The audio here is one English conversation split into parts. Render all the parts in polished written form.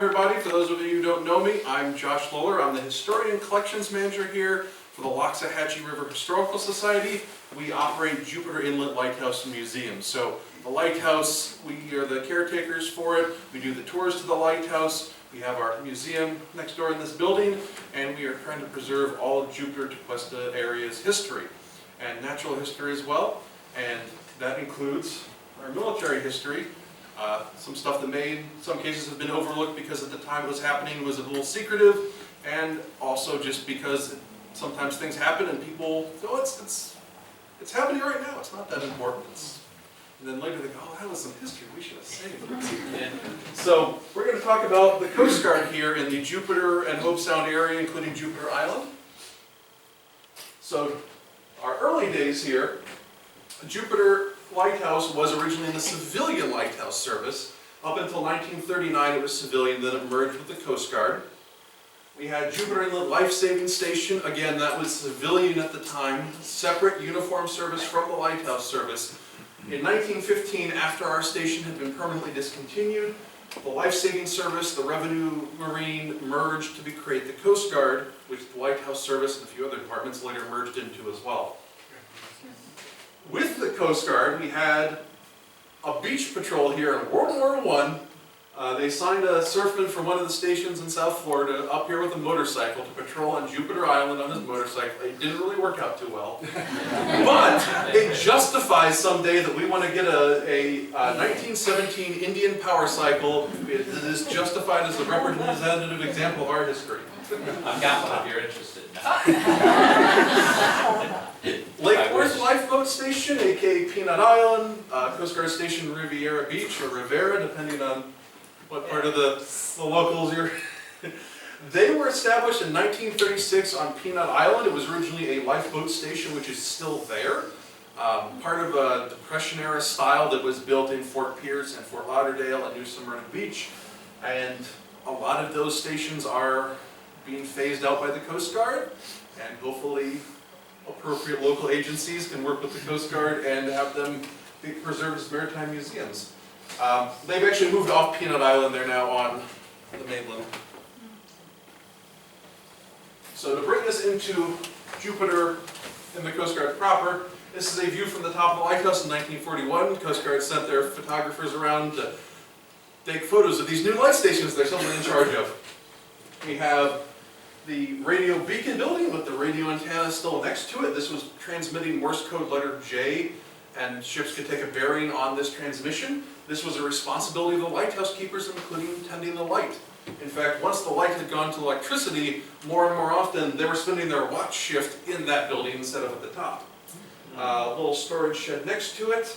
Everybody, for those of you who don't know me, I'm Josh Lowler. I'm the Historian Collections Manager here for the Loxahatchee River Historical Society. We operate Jupiter Inlet Lighthouse and Museum. So the lighthouse, we are the caretakers for it. We do the tours to the lighthouse. We have our museum next door in this building, and we are trying to preserve all of Jupiter Tequesta area's history and natural history as well. And that includes our military history. Some stuff that may, in some cases, have been overlooked because at the time it was happening was a little secretive, and also just because sometimes things happen and people go, it's happening right now, it's not that important. And then later they go, oh, that was some history we should have saved. So we're going to talk about the Coast Guard here in the Jupiter and Hobe Sound area, including Jupiter Island. So our early days here, Jupiter Lighthouse was originally in the civilian lighthouse service. Up until 1939 it was civilian, then it merged with the Coast Guard. We had Jupiter Inlet Life Saving Station, again that was civilian at the time, separate uniform service from the lighthouse service. In 1915, after our station had been permanently discontinued, the Life Saving Service, the Revenue Marine merged to create the Coast Guard, which the lighthouse service and a few other departments later merged into as well. With the Coast Guard, we had a beach patrol here in World War I. They signed a surfman from one of the stations in South Florida up here with a motorcycle to patrol on Jupiter Island on his motorcycle. It didn't really work out too well. But it justifies someday that we want to get a 1917 Indian power cycle. It is justified as a representative example of our history. I've got one if you're interested. Lake Worth Lifeboat Station, aka Peanut Island, Coast Guard Station Riviera Beach, or Rivera, depending on what part of the locals you're. They were established in 1936 on Peanut Island. It was originally a lifeboat station, which is still there. Part of a Depression-era style that was built in Fort Pierce and Fort Lauderdale and New Smyrna Beach. And a lot of those stations are being phased out by the Coast Guard, and hopefully appropriate local agencies can work with the Coast Guard and have them be preserved as maritime museums. They've actually moved off Peanut Island, they're now on the mainland. So to bring us into Jupiter and the Coast Guard proper, this is a view from the top of the lighthouse in 1941. The Coast Guard sent their photographers around to take photos of these new light stations they're someone in charge of. We have the radio beacon building with the radio antenna still next to it. This was transmitting Morse code letter J, and ships could take a bearing on this transmission. This was a responsibility of the lighthouse keepers, including tending the light. In fact, once the light had gone to electricity, more and more often they were spending their watch shift in that building instead of at the top. A little storage shed next to it.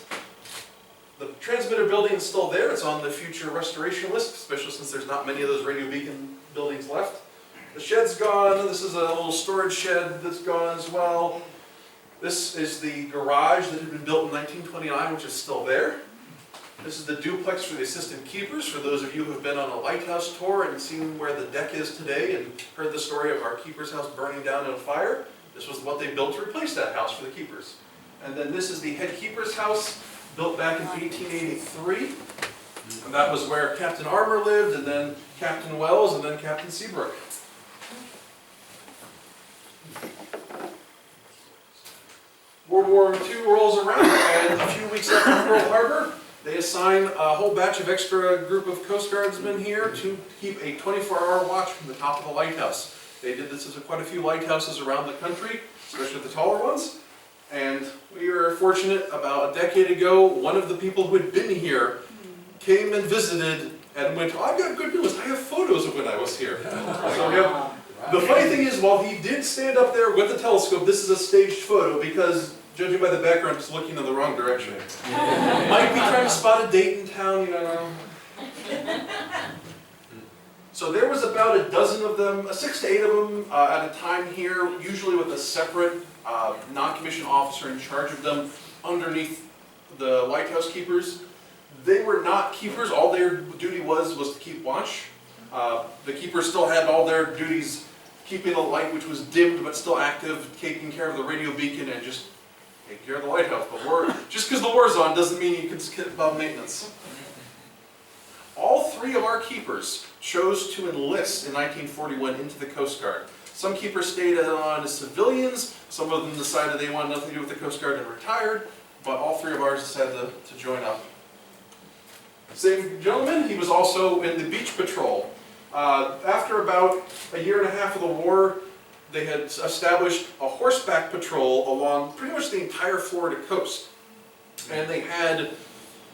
The transmitter building is still there. It's on the future restoration list, especially since there's not many of those radio beacon buildings left. The shed's gone. This is a little storage shed that's gone as well. This is the garage that had been built in 1929, which is still there. This is the duplex for the assistant keepers, for those of you who have been on a lighthouse tour and seen where the deck is today and heard the story of our keeper's house burning down in a fire. This was what they built to replace that house for the keepers. And then this is the head keeper's house, built back in 1883. And that was where Captain Armour lived, and then Captain Wells, and then Captain Seabrook. World War II rolls around, and a few weeks after Pearl Harbor, they assign a whole batch of extra group of Coast Guardsmen here to keep a 24-hour watch from the top of the lighthouse. They did this at quite a few lighthouses around the country, especially the taller ones. And we were fortunate, about a decade ago, one of the people who had been here came and visited and went, oh, I've got good news, I have photos of when I was here. So we have. The funny thing is, while he did stand up there with the telescope, this is a staged photo because, judging by the background, he's looking in the wrong direction. Might be trying to spot a date in town, you know. So there was about a dozen of them, 6 to 8 of them at a time here, usually with a separate non-commissioned officer in charge of them underneath the lighthouse keepers. They were not keepers, all their duty was to keep watch. The keepers still had all their duties, keeping the light, which was dimmed but still active, taking care of the radio beacon, and just take care of the lighthouse. But just because the war's on doesn't mean you can skip about maintenance. All 3 of our keepers chose to enlist in 1941 into the Coast Guard. Some keepers stayed on as civilians, some of them decided they wanted nothing to do with the Coast Guard and retired, but all three of ours decided to join up. Same gentleman, he was also in the beach patrol. After about a year and a half of the war, they had established a horseback patrol along pretty much the entire Florida coast. And they had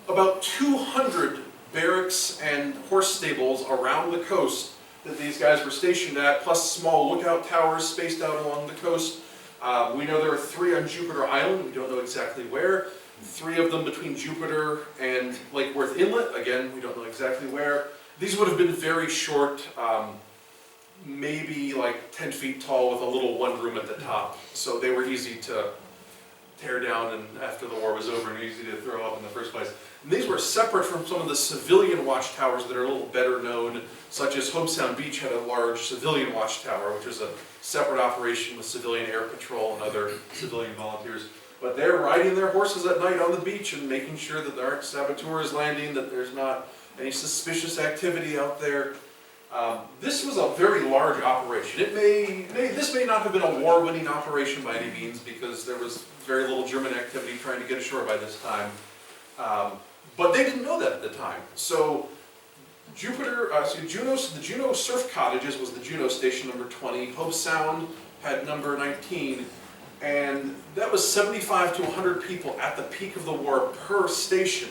about 200 barracks and horse stables around the coast that these guys were stationed at, plus small lookout towers spaced out along the coast. We know there are 3 on Jupiter Island, we don't know exactly where. 3 of them between Jupiter and Lake Worth Inlet, again, we don't know exactly where. These would have been very short, maybe like 10 feet tall with a little one room at the top. So they were easy to tear down and after the war was over and easy to throw up in the first place. And these were separate from some of the civilian watchtowers that are a little better known, such as Hobe Sound Beach had a large civilian watchtower, which was a separate operation with civilian air patrol and other civilian volunteers. But they're riding their horses at night on the beach and making sure that there aren't saboteurs landing, that there's not any suspicious activity out there. This was a very large operation. This may not have been a war-winning operation by any means because there was very little German activity trying to get ashore by this time. But they didn't know that at the time. So the Juneau Surf Cottages was the Juneau station number 20. Hobe Sound had number 19. And that was 75 to 100 people at the peak of the war per station.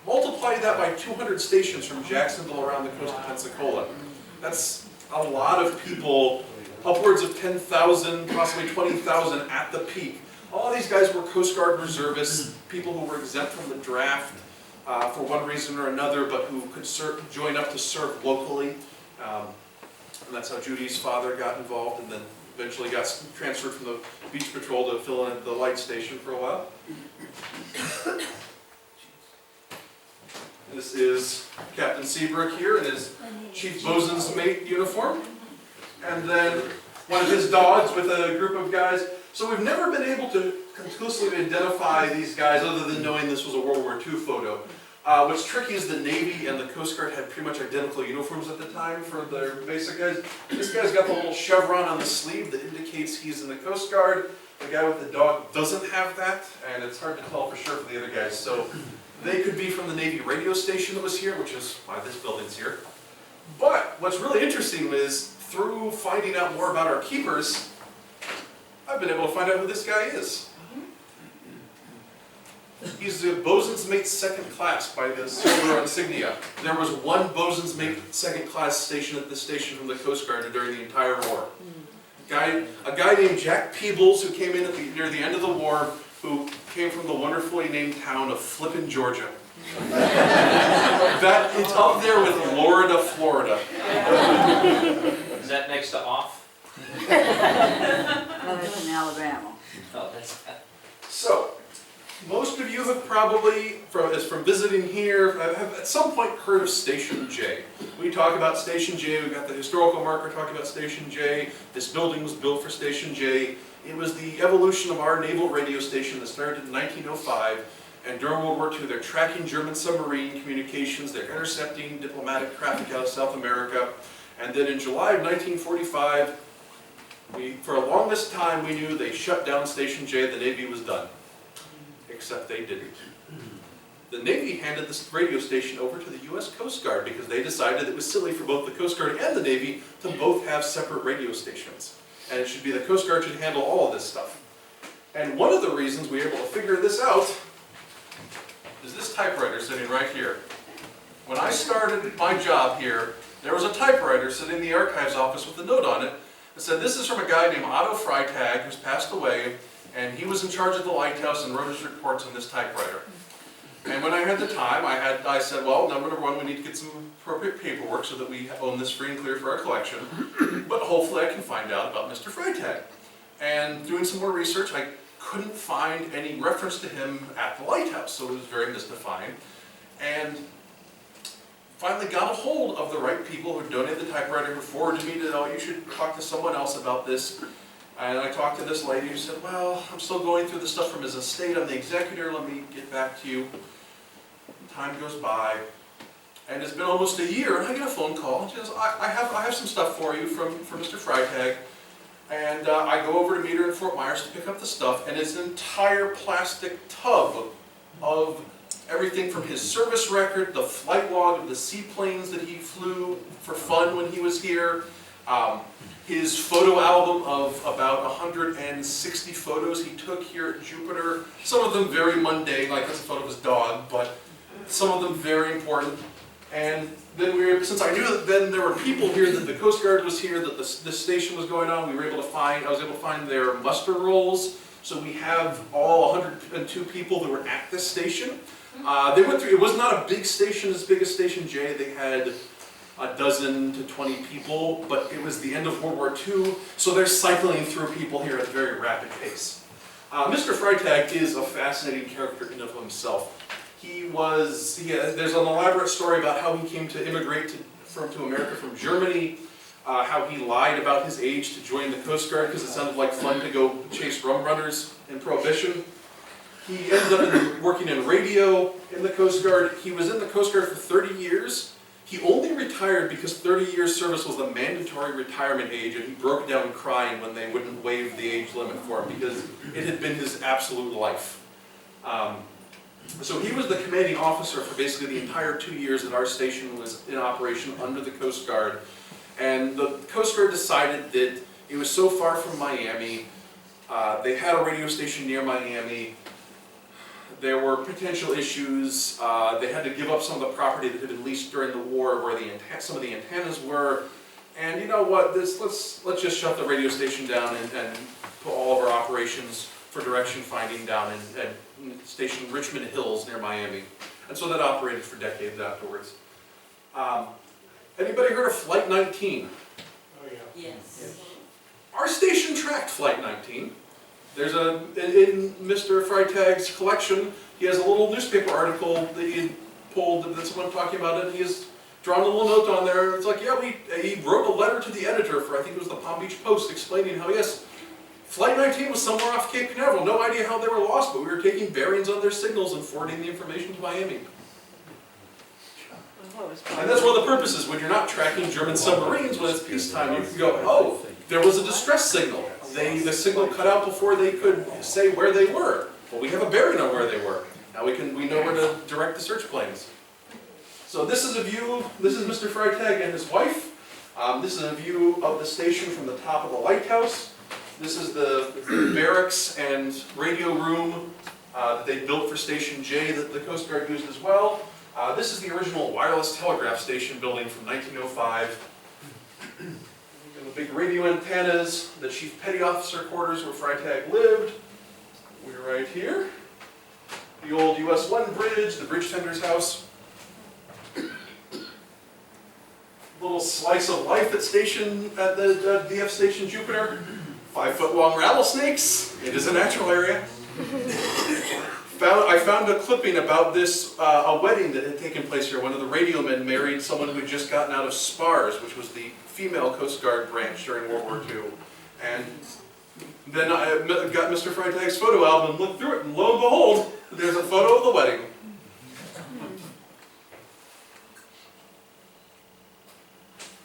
Multiply that by 200 stations from Jacksonville around the coast of Pensacola. That's a lot of people, upwards of 10,000, possibly 20,000 at the peak. All these guys were Coast Guard reservists, people who were exempt from the draft for one reason or another, but who could join up to serve locally. And that's how Judy's father got involved and then eventually got transferred from the beach patrol to fill in at the light station for a while. This is Captain Seabrook here in his Chief Bosun's Mate uniform. And then one of his dogs with a group of guys. So we've never been able to conclusively identify these guys other than knowing this was a World War II photo. What's tricky is the Navy and the Coast Guard had pretty much identical uniforms at the time for their basic guys. This guy's got the little chevron on the sleeve that indicates he's in the Coast Guard. The guy with the dog doesn't have that, and it's hard to tell for sure for the other guys. So they could be from the Navy radio station that was here, which is why this building's here. But what's really interesting is through finding out more about our keepers, I've been able to find out who this guy is. He's the Bosun's Mate Second Class by the silver insignia. There was one Bosun's Mate Second Class station at this station from the Coast Guard during the entire war. A guy named Jack Peebles who came in near the end of the war, who came from the wonderfully named town of Flippin, Georgia. That it's up there with Florida, Florida. Is that next to off? No, it's in Alabama. Oh, that's. So, most of you have probably, from visiting here, have at some point heard of Station J. We talk about Station J, we've got the historical marker talking about Station J. This building was built for Station J. It was the evolution of our naval radio station that started in 1905. And during World War II, they're tracking German submarine communications, they're intercepting diplomatic traffic out of South America. And then in July of 1945, for the longest time we knew they shut down Station J, the Navy was done. Except they didn't. The Navy handed this radio station over to the U.S. Coast Guard because they decided it was silly for both the Coast Guard and the Navy to both have separate radio stations. And it should be the Coast Guard should handle all of this stuff. And one of the reasons we were able to figure this out is this typewriter sitting right here. When I started my job here, there was a typewriter sitting in the archives office with a note on it that said, this is from a guy named Otto Freitag who's passed away, and he was in charge of the lighthouse and wrote his reports on this typewriter. And when I had the time, I said, well, number one, we need to get some appropriate paperwork so that we own this free and clear for our collection. But hopefully I can find out about Mr. Freitag. And doing some more research, I couldn't find any reference to him at the lighthouse, so it was very mystifying. And finally got a hold of the right people who donated the typewriter, who forwarded me to, oh, you should talk to someone else about this. And I talked to this lady who said, well, I'm still going through the stuff from his estate. I'm the executor. Let me get back to you. Time goes by. And it's been almost a year, and I get a phone call, and she says, I have some stuff for you from Mr. Freitag. And I go over to meet her in Fort Myers to pick up the stuff, and it's an entire plastic tub of everything from his service record, the flight log of the seaplanes that he flew for fun when he was here, his photo album of about 160 photos he took here at Jupiter, some of them very mundane, like this photo of his dog, but some of them very important. And then since I knew that then there were people here, that the Coast Guard was here, that this station was going on, I was able to find their muster rolls. So we have all 102 people that were at this station. They went through, it was not a big station, as big as Station J. They had a dozen to 20 people, but it was the end of World War II, so they're cycling through people here at a very rapid pace. Mr. Freitag is a fascinating character in and of himself. There's an elaborate story about how he came to immigrate to America from Germany, how he lied about his age to join the Coast Guard because it sounded like fun to go chase rum runners in Prohibition. He ended up working in radio in the Coast Guard. He was in the Coast Guard for 30 years. He only retired because 30 years service was the mandatory retirement age, and he broke down crying when they wouldn't waive the age limit for him because it had been his absolute life. So he was the commanding officer for basically the entire 2 years that our station was in operation under the Coast Guard. And the Coast Guard decided that it was so far from Miami, they had a radio station near Miami, there were potential issues, they had to give up some of the property that had been leased during the war where some of the antennas were, and you know what, let's just shut the radio station down and put all of our operations for direction finding down at station Richmond Hills near Miami. And so that operated for decades afterwards. Anybody heard of Flight 19? Oh, yeah. Yes. Our station tracked Flight 19. There's in Mr. Freitag's collection, he has a little newspaper article that he pulled that someone talking about it, and he has drawn a little note on there. It's like, yeah, he wrote a letter to the editor for, I think it was the Palm Beach Post, explaining how, yes, Flight 19 was somewhere off Cape Canaveral, no idea how they were lost, but we were taking bearings on their signals and forwarding the information to Miami. And that's one of the purposes, when you're not tracking German submarines when it's peacetime, you can go, oh, there was a distress signal. The signal cut out before they could say where they were. Well, we have a bearing on where they were. Now we know where to direct the search planes. So this is a view, this is Mr. Freitag and his wife. This is a view of the station from the top of the lighthouse. This is the barracks and radio room that they built for Station J that the Coast Guard used as well. This is the original wireless telegraph station building from 1905. The big radio antennas, the Chief Petty Officer quarters where Freitag lived. We're right here. The old US 1 bridge, the bridge tender's house. Little slice of life at the DF Station Jupiter. 5-foot-long rattlesnakes. It is a natural area. I found a clipping about this, a wedding that had taken place here. One of the radio men married someone who had just gotten out of SPARS, which was the female Coast Guard branch during World War II. And then I got Mr. Freitag's photo album and looked through it, and lo and behold, there's a photo of the wedding.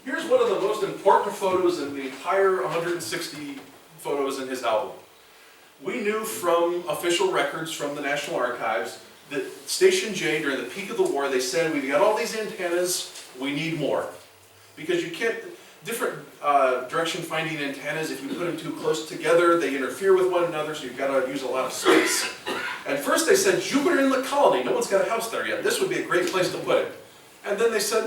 Here's one of the most important photos in the entire 160 photos in his album. We knew from official records from the National Archives that Station J, during the peak of the war, they said, we've got all these antennas, we need more. Because you can't, different direction finding antennas, if you put them too close together, they interfere with one another, so you've got to use a lot of space. And first they said, Jupiter Inlet Colony, no one's got a house there yet, this would be a great place to put it. And then they said,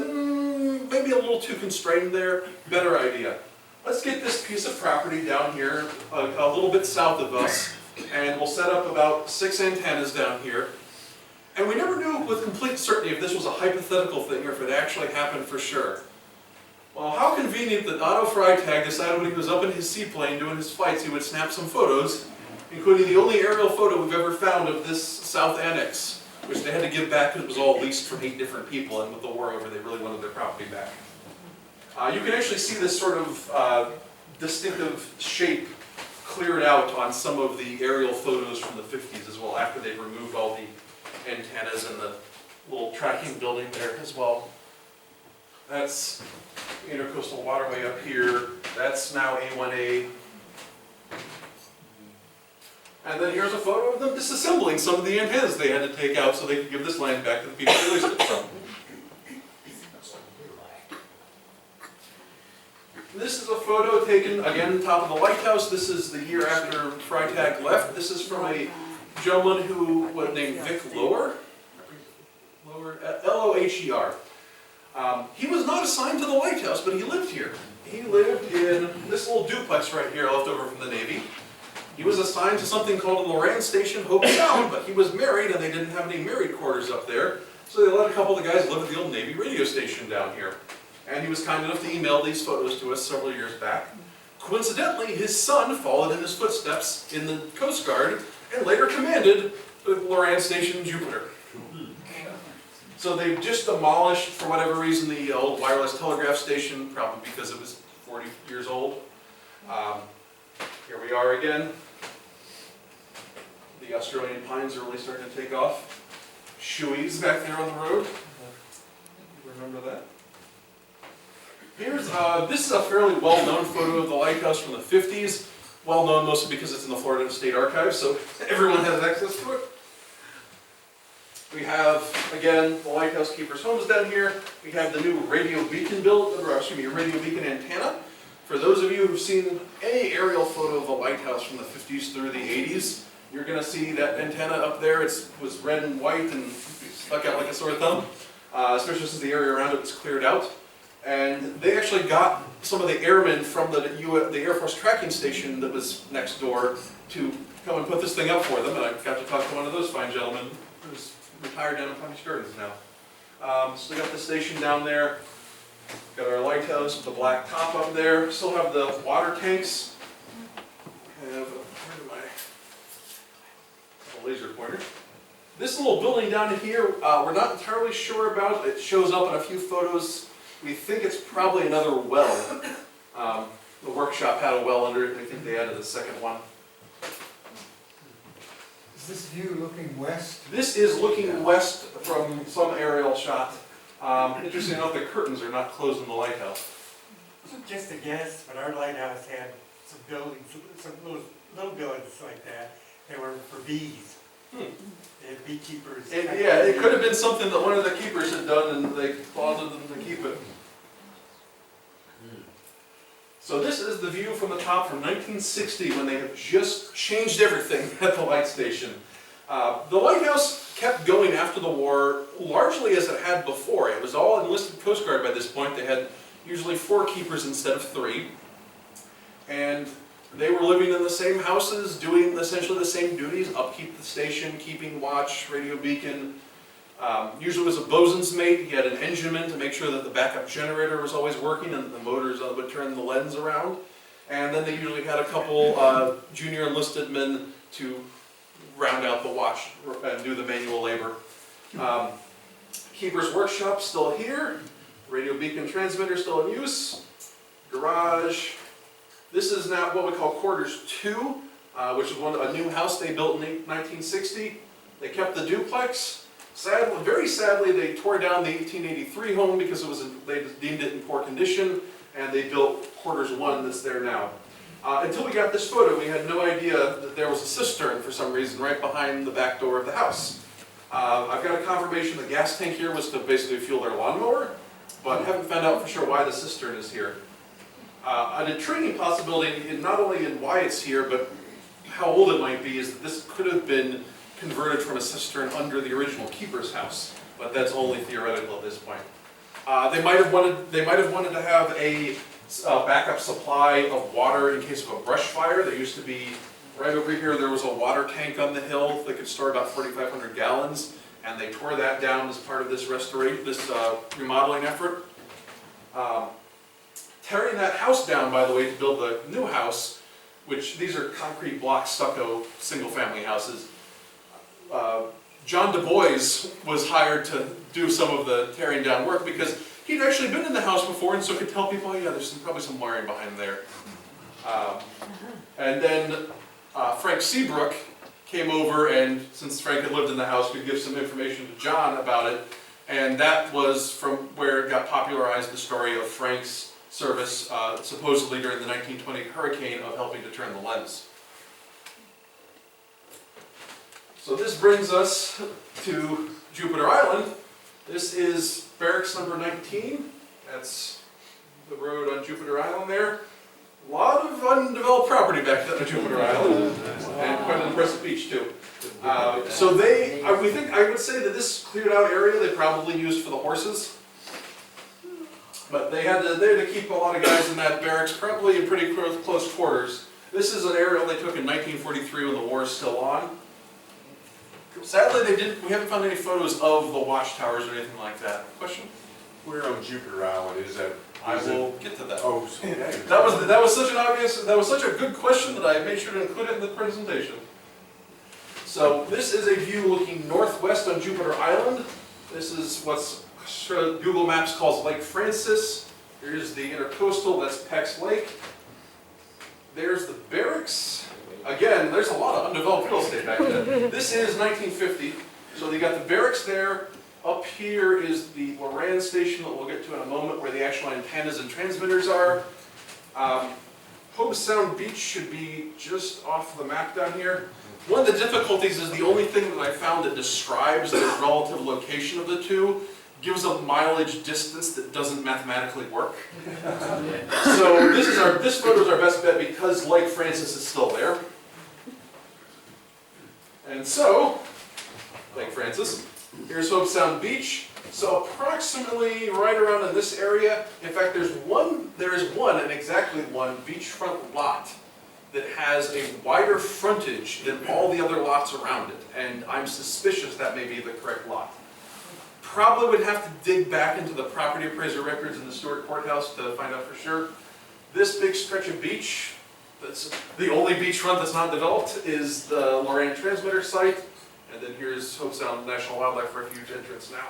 maybe a little too constrained there, better idea. Let's get this piece of property down here, a little bit south of us, and we'll set up about 6 antennas down here. And we never knew with complete certainty if this was a hypothetical thing or if it actually happened for sure. Well, how convenient that Otto Freitag decided when he was up in his seaplane doing his flights he would snap some photos, including the only aerial photo we've ever found of this South Annex, which they had to give back because it was all leased from 8 different people, and with the war over they really wanted their property back. You can actually see this sort of distinctive shape cleared out on some of the aerial photos from the 50s as well, after they've removed all the antennas and the little tracking building there as well. That's the Intercoastal Waterway up here. That's now A1A. And then here's a photo of them disassembling some of the antennas they had to take out so they could give this land back to the people they leased it from. This is a photo taken, again, top of the lighthouse. This is the year after Freitag left. This is from a gentleman who was named Vic Loher. Loher. He was not assigned to the lighthouse, but he lived here. He lived in this little duplex right here, left over from the Navy. He was assigned to something called the Loran Station Hope Sound, but he was married and they didn't have any married quarters up there. So they let a couple of the guys live at the old Navy radio station down here. And he was kind enough to email these photos to us several years back. Coincidentally, his son followed in his footsteps in the Coast Guard and later commanded the Loran Station Jupiter. So they just demolished, for whatever reason, the old wireless telegraph station, probably because it was 40 years old. Here we are again. The Australian pines are really starting to take off. Shoeys back there on the road. Remember that? This is a fairly well-known photo of the lighthouse from the 50s. Well-known mostly because it's in the Florida State Archives, so everyone has access to it. We have, again, the Lighthouse Keepers' Homes down here. We have the new radio beacon radio beacon antenna. For those of you who've seen any aerial photo of the lighthouse from the 50s through the 80s, you're going to see that antenna up there. It was red and white and stuck out like a sore thumb, especially since the area around it was cleared out. And they actually got some of the airmen from the Air Force tracking station that was next door to come and put this thing up for them. And I got to talk to one of those fine gentlemen who's retired down in Punch Gardens now. So we got the station down there. Got our lighthouse with the black top up there. Still have the water tanks. Have a laser pointer. This little building down here, we're not entirely sure about. It shows up in a few photos. We think it's probably another well. The workshop had a well under it. I think they added a second one. Is this view looking west? This is looking west from some aerial shot. Interesting enough, the curtains are not closed in the lighthouse. Just a guess, but our lighthouse had some buildings, some little buildings like that. They were for bees. They had beekeepers. Yeah, it could have been something that one of the keepers had done and they wanted them to keep it. So this is the view from the top from 1960 when they have just changed everything at the light station. The lighthouse kept going after the war largely as it had before. It was all enlisted Coast Guard by this point. They had usually 4 keepers instead of 3. And they were living in the same houses, doing essentially the same duties: upkeep the station, keeping watch, radio beacon. Usually it was a bosun's mate. He had an engineman to make sure that the backup generator was always working and the motors would turn the lens around. And then they usually had a couple junior enlisted men to round out the watch and do the manual labor. Keeper's workshop still here. Radio beacon transmitter still in use. Garage. This is now what we call quarters 2, which is a new house they built in 1960. They kept the duplex. Very sadly, they tore down the 1883 home because they deemed it in poor condition, and they built quarters 1 that's there now. Until we got this photo, we had no idea that there was a cistern for some reason right behind the back door of the house. I've got a confirmation the gas tank here was to basically fuel their lawnmower, but haven't found out for sure why the cistern is here. An intriguing possibility, not only in why it's here, but how old it might be, is that this could have been converted from a cistern under the original keeper's house, but that's only theoretical at this point. They might have wanted to have a backup supply of water in case of a brush fire. There used to be, right over here, there was a water tank on the hill that could store about 4,500 gallons, and they tore that down as part of this remodeling effort. Tearing that house down, by the way, to build the new house, which these are concrete block stucco single-family houses. John Du Bois was hired to do some of the tearing down work because he'd actually been in the house before and so could tell people, oh yeah, there's probably some wiring behind there. And then Frank Seabrook came over, and since Frank had lived in the house, could give some information to John about it. And that was from where it got popularized, the story of Frank's service, supposedly during the 1920 hurricane, of helping to turn the lens. So this brings us to Jupiter Island. This is barracks number 19. That's the road on Jupiter Island there. A lot of undeveloped property back then on Jupiter Island, and quite an impressive beach too. So I would say that this cleared out area they probably used for the horses. But they had to keep a lot of guys in that barracks, probably in pretty close quarters. This is an aerial they took in 1943 when the war is still on. Sadly, we haven't found any photos of the watchtowers or anything like that. Question? We're on Jupiter Island, is that? I will get to that. Oh, so That was such a good question that I made sure to include it in the presentation. So this is a view looking northwest on Jupiter Island. This is what's Google Maps calls Lake Francis. Here's the intercoastal, that's Peck's Lake. There's the barracks. Again, there's a lot of undeveloped real estate back then. This is 1950, so you got the barracks there. Up here is the Loran station that we'll get to in a moment, where the actual antennas and transmitters are. Hobe Sound Beach should be just off the map down here. One of the difficulties is the only thing that I found that describes the relative location of the two gives a mileage distance that doesn't mathematically work. So this photo is our best bet because Lake Francis is still there. And so, Lake Francis, here's Hobe Sound Beach. So approximately right around in this area, in fact there is one, and exactly one, beachfront lot that has a wider frontage than all the other lots around it. And I'm suspicious that may be the correct lot. Probably would have to dig back into the property appraiser records in the Stewart Courthouse to find out for sure. This big stretch of beach, that's the only beachfront that's not developed, is the Loran transmitter site. And then here's Hobe Sound National Wildlife Refuge entrance now.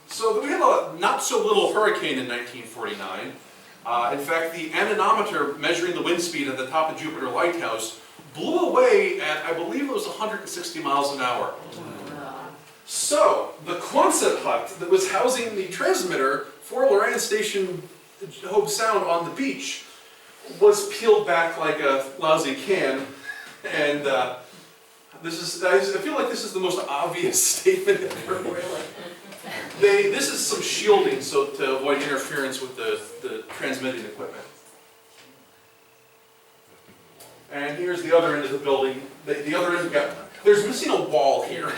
So we had a not so little hurricane in 1949. In fact, the anemometer measuring the wind speed at the top of Jupiter Lighthouse blew away at, I believe it was 160 miles an hour. So, the Quonset hut that was housing the transmitter for Loran Station Hobe Sound on the beach was peeled back like a lousy can, and I feel like this is the most obvious statement ever. This is some shielding so to avoid interference with the transmitting equipment. And here's the other end of the building. The other end, there's missing a wall here.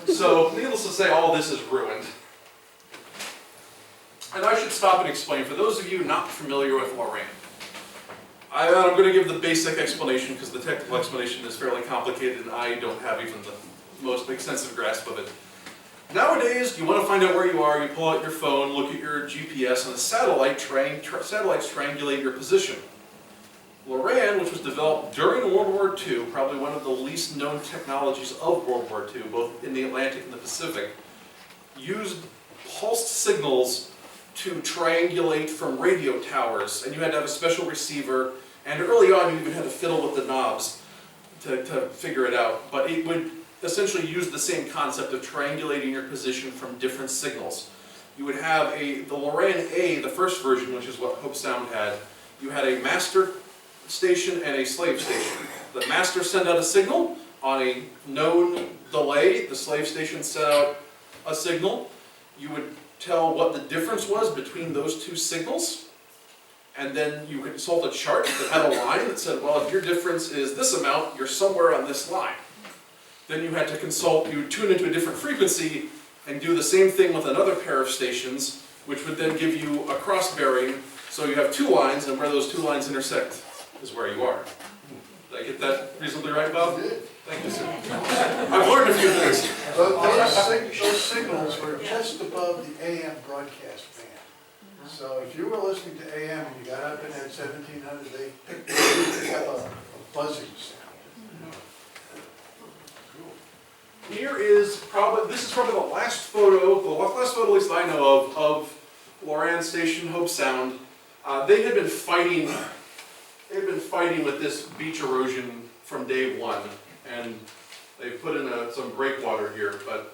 So, needless to say, all this is ruined. And I should stop and explain, for those of you not familiar with Loran, I'm going to give the basic explanation because the technical explanation is fairly complicated and I don't have even the most extensive grasp of it. Nowadays, you want to find out where you are, you pull out your phone, look at your GPS, and the satellites triangulate your position. Loran, which was developed during World War II, probably one of the least known technologies of World War II, both in the Atlantic and the Pacific, used pulsed signals to triangulate from radio towers, and you had to have a special receiver, and early on you even had to fiddle with the knobs to figure it out, but it would essentially use the same concept of triangulating your position from different signals. You would have the Loran A, the first version, which is what Hobe Sound had, you had a master station and a slave station. The master sent out a signal on a known delay, the slave station sent out a signal. You would tell what the difference was between those two signals, and then you could consult a chart that had a line that said, well, if your difference is this amount, you're somewhere on this line. Then you had to consult, you would tune into a different frequency and do the same thing with another pair of stations, which would then give you a cross bearing, so you have two lines, and where those two lines intersect is where you are. Did I get that reasonably right, Bob? You did. Thank you, sir. I've learned a few things. Those signals were just above the AM broadcast band. So if you were listening to AM and you got up in at 1700, they picked up a buzzing sound. Here is probably, this is probably the last photo at least I know of Loran Station, Hobe Sound. They had been fighting with this beach erosion from day one, and they put in some breakwater here, but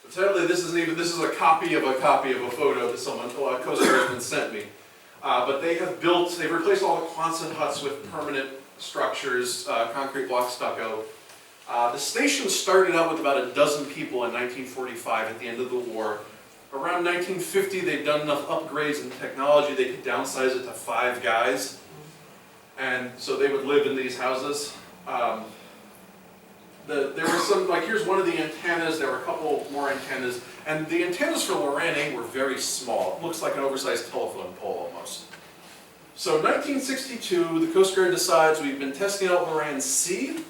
sadly, this is a copy of a photo that someone, Coast Guardsman sent me. But they've replaced all the Quonset huts with permanent structures, concrete block stucco. The station started out with about a dozen people in 1945 at the end of the war. Around 1950, they'd done enough upgrades in technology they could downsize it to 5 guys. And so they would live in these houses. There were some, like here's one of the antennas, there were a couple more antennas, and the antennas for Loran A were very small. It looks like an oversized telephone pole almost. So 1962, the Coast Guard decides we've been testing out Loran C,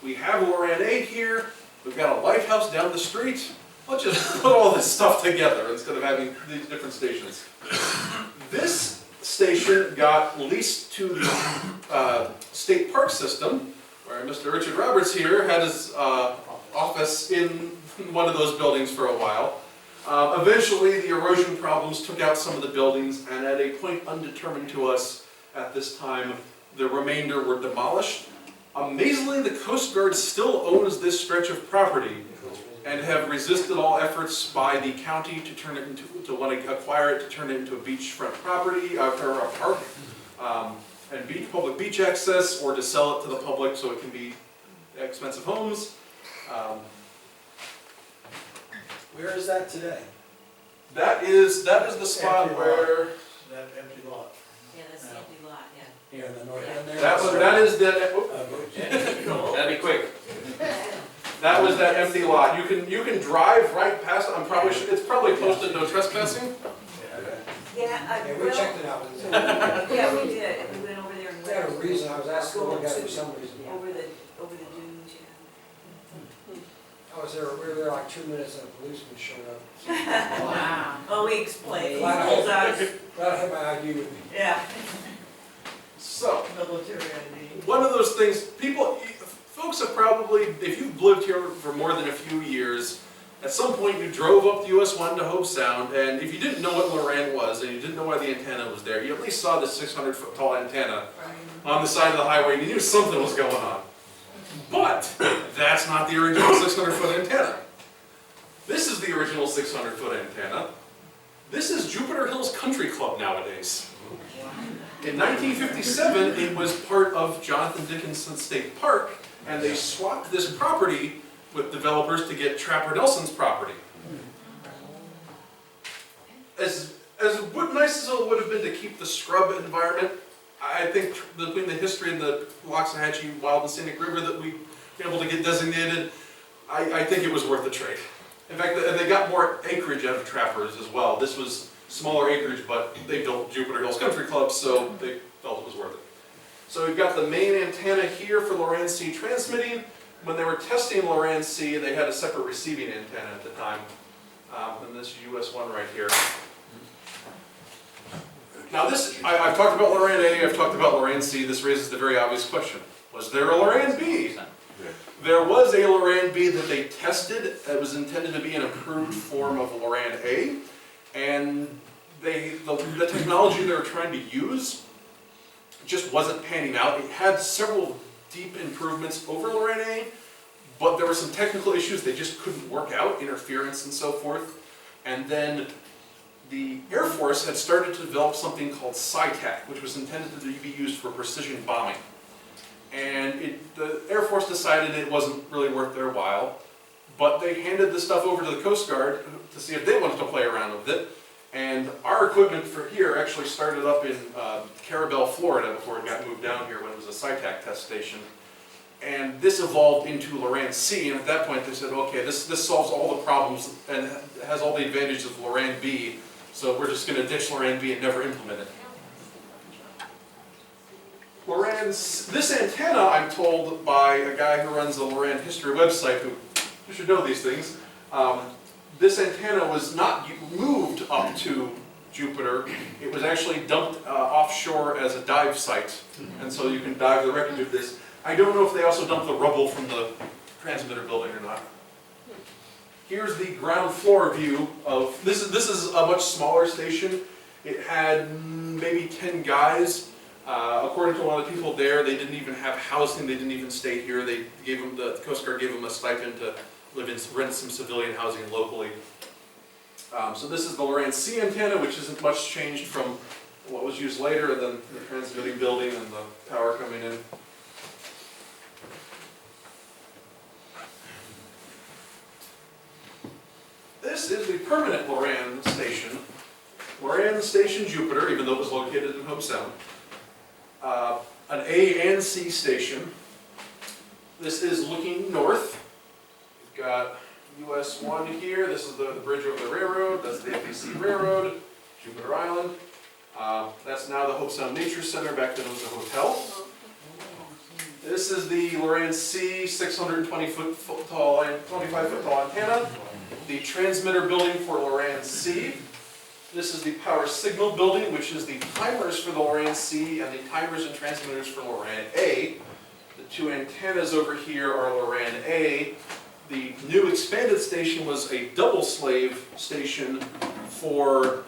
we have Loran A here, we've got a lighthouse down the street, let's just put all this stuff together instead of having these different stations. This station got leased to the state park system, where Mr. Richard Roberts here had his office in one of those buildings for a while. Eventually, the erosion problems took out some of the buildings, and at a point undetermined to us at this time, the remainder were demolished. Amazingly, the Coast Guard still owns this stretch of property and have resisted all efforts by the county to turn it into, to want to acquire it, to turn it into a beachfront property, or a park, and public beach access, or to sell it to the public so it can be expensive homes. Where is that today? That is the spot Empty lot. where, That empty lot. Yeah, that's the empty lot, yeah. Here in the north end there? that is that, That'd be quick. that was that empty lot. You can drive right past it. It's probably posted no trespassing. Yeah, Yeah, we checked it out. yeah, we did, we went over there and They had a reason, I was asking the guy for some reason. over the dunes, yeah. I was there, we were there like 2 minutes and a policeman showed up. Wow. Oh, we explained, Glad I he told us, Glad I had my ID with me. yeah. So, Military ID. one of those things, folks have probably, if you've lived here for more than a few years, at some point you drove up the US 1 to Hope Sound, and if you didn't know what Loran was, and you didn't know why the antenna was there, you at least saw the 600-foot tall antenna on the side of the highway, and you knew something was going on. But, that's not the original 600-foot antenna. This is the original 600-foot antenna. This is Jupiter Hills Country Club nowadays. In 1957, it was part of Jonathan Dickinson State Park, and they swapped this property with developers to get Trapper Nelson's property. As nice as it would have been to keep the scrub environment, I think between the history and the Loxahatchee Wild and Scenic River that we were able to get designated, I think it was worth the trade. In fact, they got more acreage out of Trappers as well. This was smaller acreage, but they built Jupiter Hills Country Club, so they felt it was worth it. So we've got the main antenna here for Loran C transmitting. When they were testing Loran C, they had a separate receiving antenna at the time. And this US 1 right here. Now this, I've talked about Loran A, I've talked about Loran C. This raises the very obvious question. Was there a Loran B? There was a Loran B that they tested. It was intended to be an improved form of Loran A. And the technology they were trying to use just wasn't panning out. It had several deep improvements over Loran A, but there were some technical issues they just couldn't work out, interference and so forth. And then the Air Force had started to develop something called SciTac, which was intended to be used for precision bombing. And the Air Force decided it wasn't really worth their while, but they handed this stuff over to the Coast Guard to see if they wanted to play around with it. And our equipment for here actually started up in Carabel, Florida before it got moved down here when it was a SciTac test station. And this evolved into Loran C, and at that point they said, okay, this solves all the problems and has all the advantages of Loran B, so we're just going to ditch Loran B and never implement it. This antenna, I'm told by a guy who runs the Loran History website, who you should know these things, this antenna was not moved up to Jupiter. It was actually dumped offshore as a dive site, and so you can dive the wreckage of this. I don't know if they also dumped the rubble from the transmitter building or not. Here's the ground floor view of, this is a much smaller station. It had maybe 10 guys. According to one of the people there, they didn't even have housing, they didn't even stay here. They gave them, the Coast Guard gave them a stipend to live in, rent some civilian housing locally. So this is the Loran C antenna, which isn't much changed from what was used later, and then the transmitting building and the power coming in. This is the permanent Loran station. Loran Station Jupiter, even though it was located in Hobe Sound. An A and C station. This is looking north. We've got US 1 here. This is the bridge over the railroad. That's the FEC Railroad, Jupiter Island. That's now the Hobe Sound Nature Center. Back then it was a hotel. This is the Loran C 625 foot tall antenna. The transmitter building for Loran C. This is the power signal building, which is the timers for the Loran C and the timers and transmitters for Loran A. The two antennas over here are Loran A. The new expanded station was a double slave station for,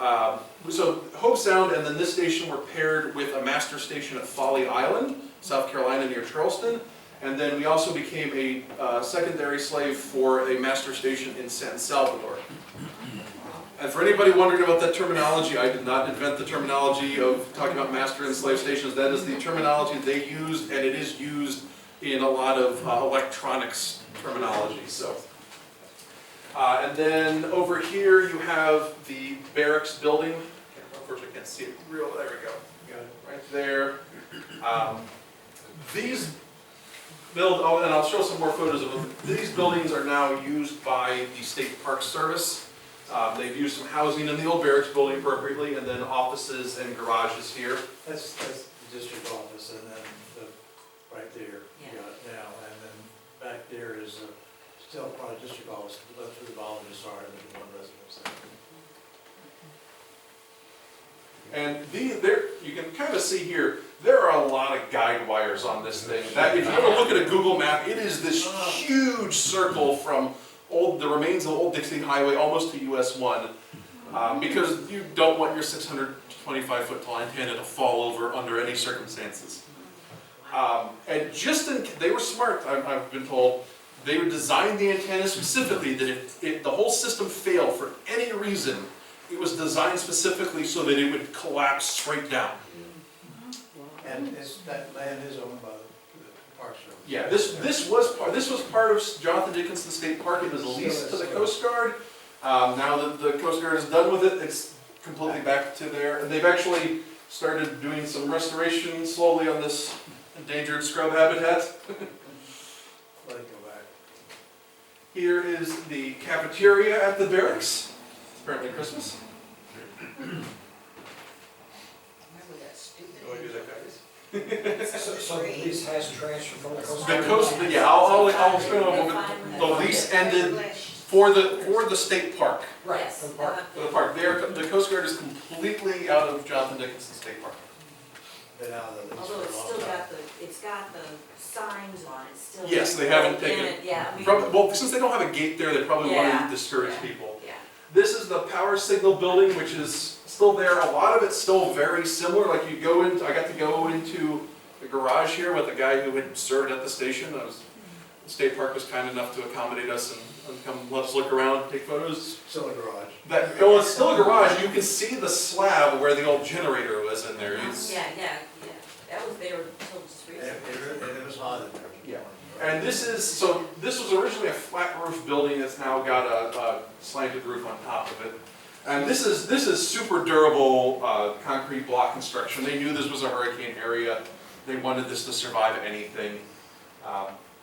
so Hobe Sound and then this station were paired with a master station at Folly Island, South Carolina near Charleston. And then we also became a secondary slave for a master station in San Salvador. And for anybody wondering about that terminology, I did not invent the terminology of talking about master and slave stations. That is the terminology they used, and it is used in a lot of electronics terminology. So, and then over here you have the barracks building. Unfortunately, I can't see it real. There we go. Got it right there. These oh, and I'll show some more photos of them. These buildings are now used by the State Park Service. They've used some housing in the old barracks building appropriately, and then offices and garages here. That's the district office, and then right there, you got it now, and then back there is still part of district office, but that's where the volunteers are, and then one residence there. And there, you can kind of see here, there are a lot of guide wires on this thing. That, if you ever look at a Google map, it is this huge circle from the remains of Old Dixie Highway almost to US 1, because you don't want your 625 foot tall antenna to fall over under any circumstances. And they were smart, I've been told. They would design the antenna specifically that if the whole system failed for any reason, it was designed specifically so that it would collapse straight down. And that land is owned by the Park Service. Yeah, this was part of Jonathan Dickinson State Park. It was leased to the Coast Guard. Now that the Coast Guard is done with it, it's completely back to there. And they've actually started doing some restoration slowly on this endangered scrub habitat. Let it go back. Here is the cafeteria at the barracks. It's apparently Christmas. Remember that stupid. Oh, I do that, guys. So the lease has transferred from the coast. The coast, yeah, I'll explain a little bit. The lease ended for the state park. Right, Yes. for the park. For the park, the Coast Guard is completely out of Jonathan Dickinson State Park. Been out of the lease Although for a long time. it's got the signs on it still. Yes, they haven't taken- Yeah, I mean, Well, since they don't have a gate there, they probably want Yeah. to discourage people. yeah. This is the power signal building, which is still there. A lot of it's still very similar. Like I got to go into the garage here with a guy who had served at the station. The state park was kind enough to accommodate us and come let us look around, take photos. Still a garage. It's still a garage. You can see the slab where the old generator was in there. Yeah. That was there until just And recently. it was hot in there. Yeah. And this was originally a flat roof building that's now got a slanted roof on top of it. And this is super durable concrete block construction. They knew this was a hurricane area. They wanted this to survive anything.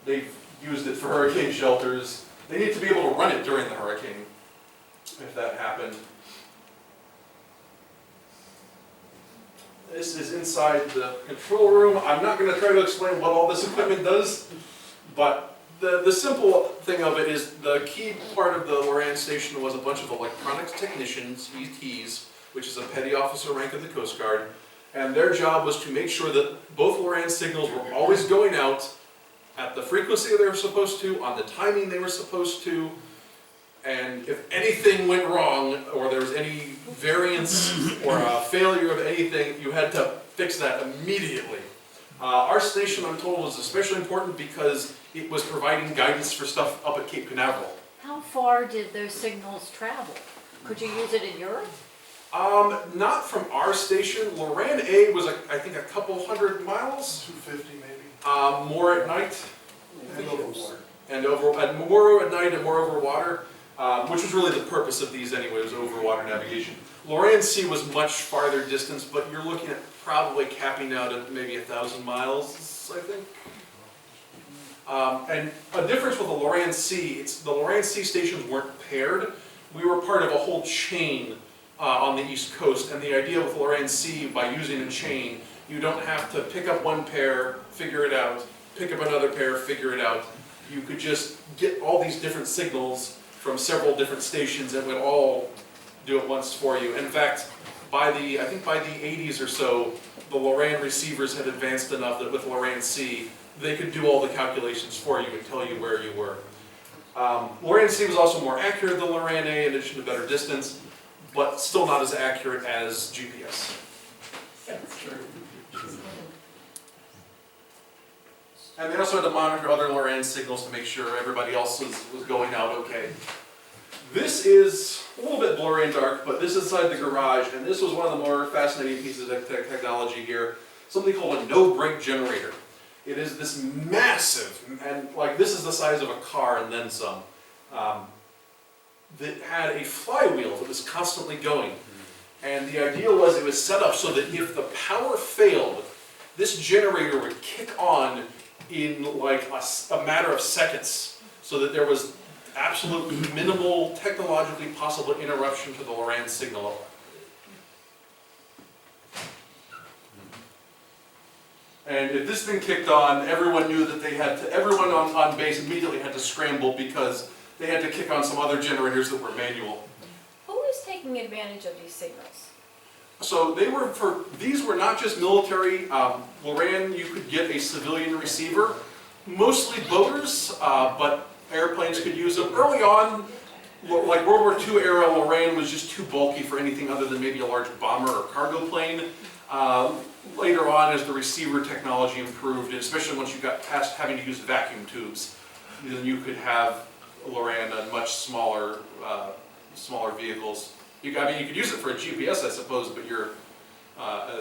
They've used it for hurricane shelters. They need to be able to run it during the hurricane if that happened. This is inside the control room. I'm not going to try to explain what all this equipment does, but the simple thing of it is the key part of the Loran station was a bunch of electronics technicians, ETs, which is a petty officer rank of the Coast Guard, and their job was to make sure that both Loran signals were always going out at the frequency they were supposed to, on the timing they were supposed to, and if anything went wrong, or there was any variance or a failure of anything, you had to fix that immediately. Our station, I'm told, was especially important because it was providing guidance for stuff up at Cape Canaveral. How far did those signals travel? Could you use it in Europe? Not from our station. Loran A was, I think, a couple hundred miles, 250 maybe? more at night. And overboard. And more at night and more over water, which was really the purpose of these anyway, was over water navigation. Loran C was much farther distance, but you're looking at probably capping out at maybe 1,000 miles, I think. And a difference with the Loran C, the Loran C stations weren't paired. We were part of a whole chain on the East Coast, and the idea with Loran C, by using a chain, you don't have to pick up one pair, figure it out, pick up another pair, figure it out. You could just get all these different signals from several different stations and would all do it once for you. In fact, I think by the 80s or so, the Loran receivers had advanced enough that with Loran C, they could do all the calculations for you and tell you where you were. Loran C was also more accurate than Loran A in addition to better distance, but still not as accurate as GPS. That's true. And they also had to monitor other Loran signals to make sure everybody else was going out okay. This is a little bit blurry and dark, but this is inside the garage, and this was one of the more fascinating pieces of technology here, something called a no-break generator. It is this massive, and like this is the size of a car and then some, that had a flywheel that was constantly going. And the idea was it was set up so that if the power failed, this generator would kick on in like a matter of seconds, so that there was absolutely minimal technologically possible interruption to the Loran signal. And if this thing kicked on, everyone knew that everyone on base immediately had to scramble because they had to kick on some other generators that were manual. Who is taking advantage of these signals? So these were not just military. Loran, you could get a civilian receiver, mostly boaters, but airplanes could use them. Early on, like World War II era, Loran was just too bulky for anything other than maybe a large bomber or cargo plane. Later on, as the receiver technology improved, and especially once you got past having to use vacuum tubes, then you could have Loran on much smaller vehicles. You could use it for a GPS, I suppose, but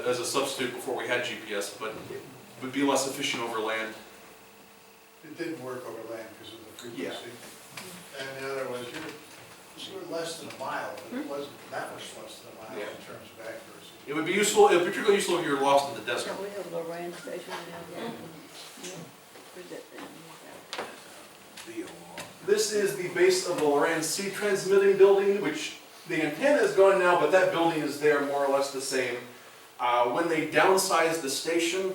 as a substitute before we had GPS, but it would be less efficient over land. It didn't work over land because of the frequency. And the other was, you were less than a mile, but it wasn't that much less than a mile in terms of accuracy. It would be useful, particularly useful if you were lost in the desert. We have Loran station down there. Where's that thing? This is the base of the Loran C transmitting building, which the antenna is gone now, but that building is there more or less the same. When they downsized the station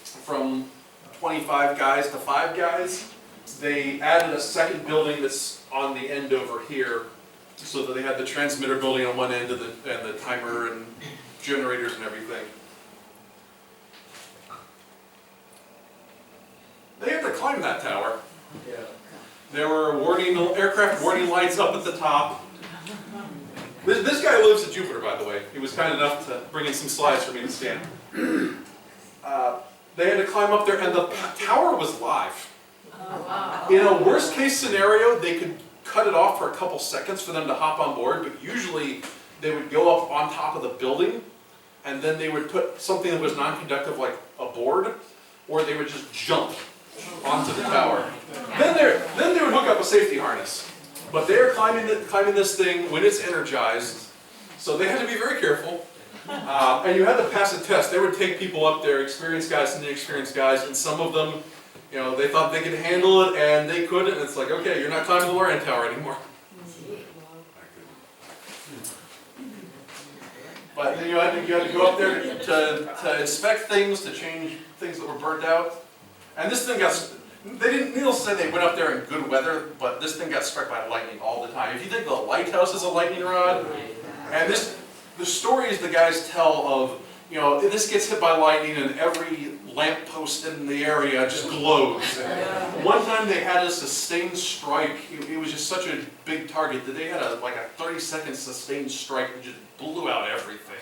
from 25 guys to 5 guys, they added a second building that's on the end over here, so that they had the transmitter building on one end and the timer and generators and everything. They had to climb that tower. Yeah. There were aircraft warning lights up at the top. This guy lives at Jupiter, by the way. He was kind enough to bring in some slides for me to stand. They had to climb up there, and the tower was live. Oh, wow. In a worst case scenario, they could cut it off for a couple seconds for them to hop on board, but usually they would go up on top of the building, and then they would put something that was non-conductive like a board, or they would just jump onto the tower. Then they would hook up a safety harness. But they're climbing this thing when it's energized, so they had to be very careful. And you had to pass a test. They would take people up there, experienced guys and inexperienced guys, and some of them, they thought they could handle it, and they couldn't. And it's like, okay, you're not climbing the Loran Tower anymore. But then you had to go up there to inspect things, to change things that were burnt out. And this thing needless to say, they went up there in good weather, but this thing got struck by lightning all the time. If you think the lighthouse is a lightning rod, and the stories the guys tell of, this gets hit by lightning and every lamppost in the area just glows. And one time they had a sustained strike. It was just such a big target that they had like a 30-second sustained strike that just blew out everything.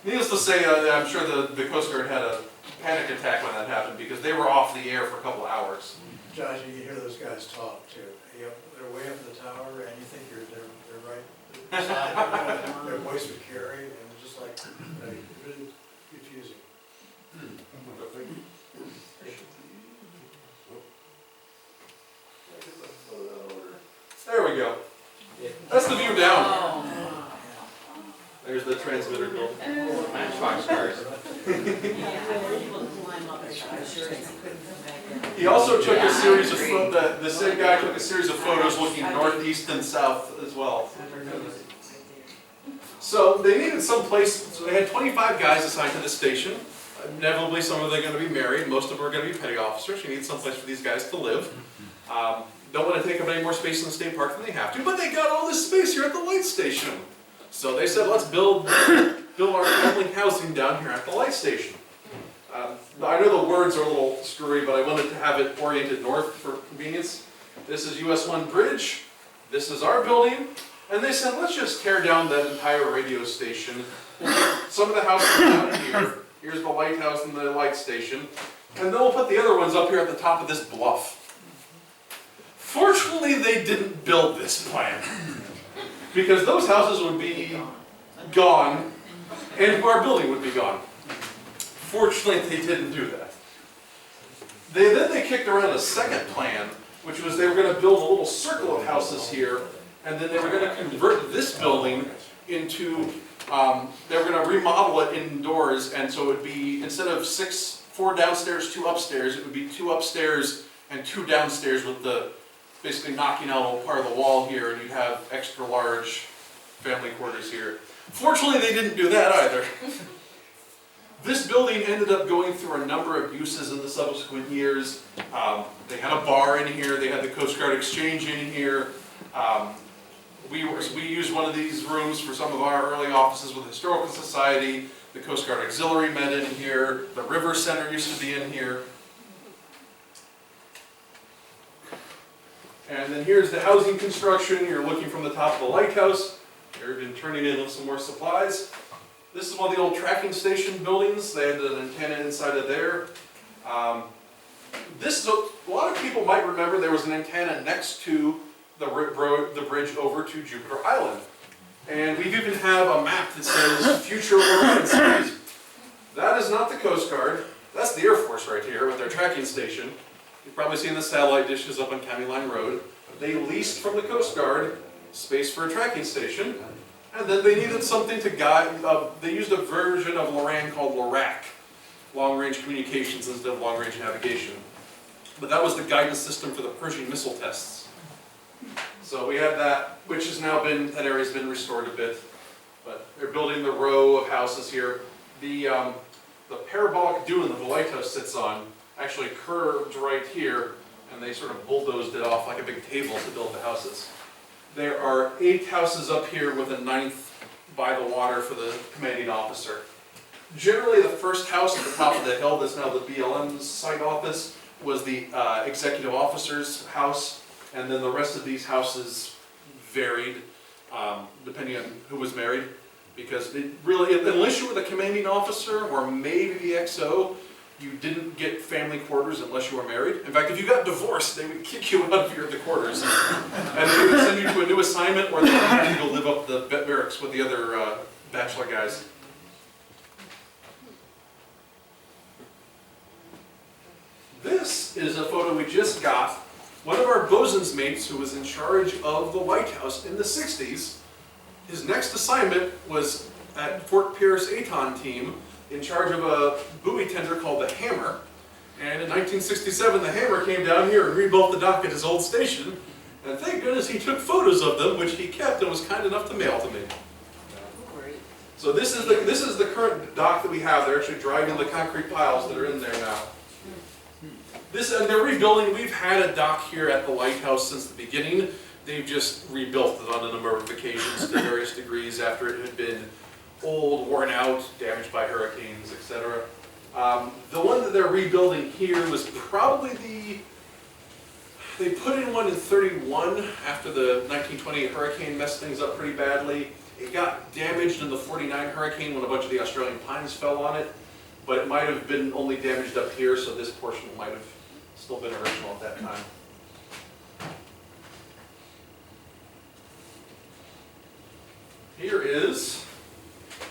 Needless to say, I'm sure the Coast Guard had a panic attack when that happened because they were off the air for a couple hours. Josh, you hear those guys talk too. They're way up in the tower and you think they're right beside you. Their voice would carry and it's just like, really confusing. There we go. That's the view down. There's the transmitter building. Matchbox cars. He also took a series of, the same guy took a series of photos looking northeast and south as well. So they needed some place, so they had 25 guys assigned to the station. Inevitably, some of them are going to be married, most of them are going to be petty officers. You need some place for these guys to live. Don't want to take up any more space in the state park than they have to, but they got all this space here at the light station. So they said, let's build our family housing down here at the light station. I know the words are a little screwy, but I wanted to have it oriented north for convenience. This is US 1 Bridge, this is our building, and they said, let's just tear down that entire radio station. Some of the houses down here, here's the lighthouse and the light station, and then we'll put the other ones up here at the top of this bluff. Fortunately, they didn't build this plan, because those houses would be gone, and our building would be gone. Fortunately, they didn't do that. Then they kicked around a second plan, which was they were going to build a little circle of houses here, and then they were going to convert this building into, they were going to remodel it indoors, and so it would be, instead of 4 downstairs, 2 upstairs, it would be 2 upstairs and 2 downstairs with the, basically knocking out a part of the wall here, and you'd have extra large family quarters here. Fortunately, they didn't do that either. This building ended up going through a number of uses in the subsequent years. They had a bar in here, they had the Coast Guard Exchange in here. We used one of these rooms for some of our early offices with the Historical Society. The Coast Guard Auxiliary met in here. The River Center used to be in here. And then here's the housing construction. You're looking from the top of the lighthouse. They've been turning in some more supplies. This is one of the old tracking station buildings. They had an antenna inside of there. This is a lot of people might remember there was an antenna next to the bridge over to Jupiter Island. And we even have a map that says future Orion cities. That is not the Coast Guard. That's the Air Force right here with their tracking station. You've probably seen the satellite dishes up on County Line Road. They leased from the Coast Guard space for a tracking station. And then they needed something to guide, they used a version of LORAN called LORAC, Long Range Communications instead of Long Range Navigation. But that was the guidance system for the Pershing missile tests. So we had that, which has now been, that area's been restored a bit. But they're building the row of houses here. The parabolic dune that the lighthouse sits on actually curved right here, and they sort of bulldozed it off like a big table to build the houses. There are 8 houses up here with a 9th by the water for the commanding officer. Generally, the first house at the top of the hill that's now the BLM's site office was the executive officer's house, and then the rest of these houses varied depending on who was married, because it really, unless you were the commanding officer or maybe the XO, you didn't get family quarters unless you were married. In fact, if you got divorced, they would kick you out of the quarters. And they would send you to a new assignment, or they would have you go live up the barracks with the other bachelor guys. This is a photo we just got. One of our bosun's mates who was in charge of the lighthouse in the 60s, his next assignment was at Fort Pierce Aton team, in charge of a buoy tender called the Hammer. And in 1967, the Hammer came down here and rebuilt the dock at his old station. And thank goodness he took photos of them, which he kept and was kind enough to mail to me. So this is the current dock that we have. They're actually driving the concrete piles that are in there now. And they're rebuilding. We've had a dock here at the lighthouse since the beginning. They've just rebuilt it on a number of occasions to various degrees after it had been old, worn out, damaged by hurricanes, etc. The one that they're rebuilding here was probably They put in one in 31 after the 1928 hurricane messed things up pretty badly. It got damaged in the 49 hurricane when a bunch of the Australian pines fell on it, but it might have been only damaged up here, so this portion might have still been original at that time. Here is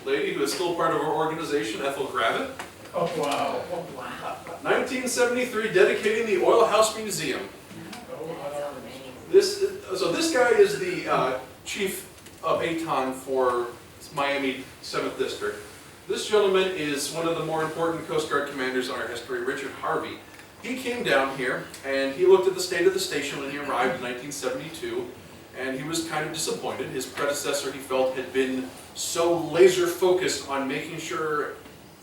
a lady who is still part of our organization, Ethel Gravitt. Oh, wow. 1973, dedicating the Oil House Museum. So this guy is the chief of ATON for Miami 7th District. This gentleman is one of the more important Coast Guard commanders in our history, Richard Harvey. He came down here and he looked at the state of the station when he arrived in 1972, and he was kind of disappointed. His predecessor, he felt, had been so laser focused on making sure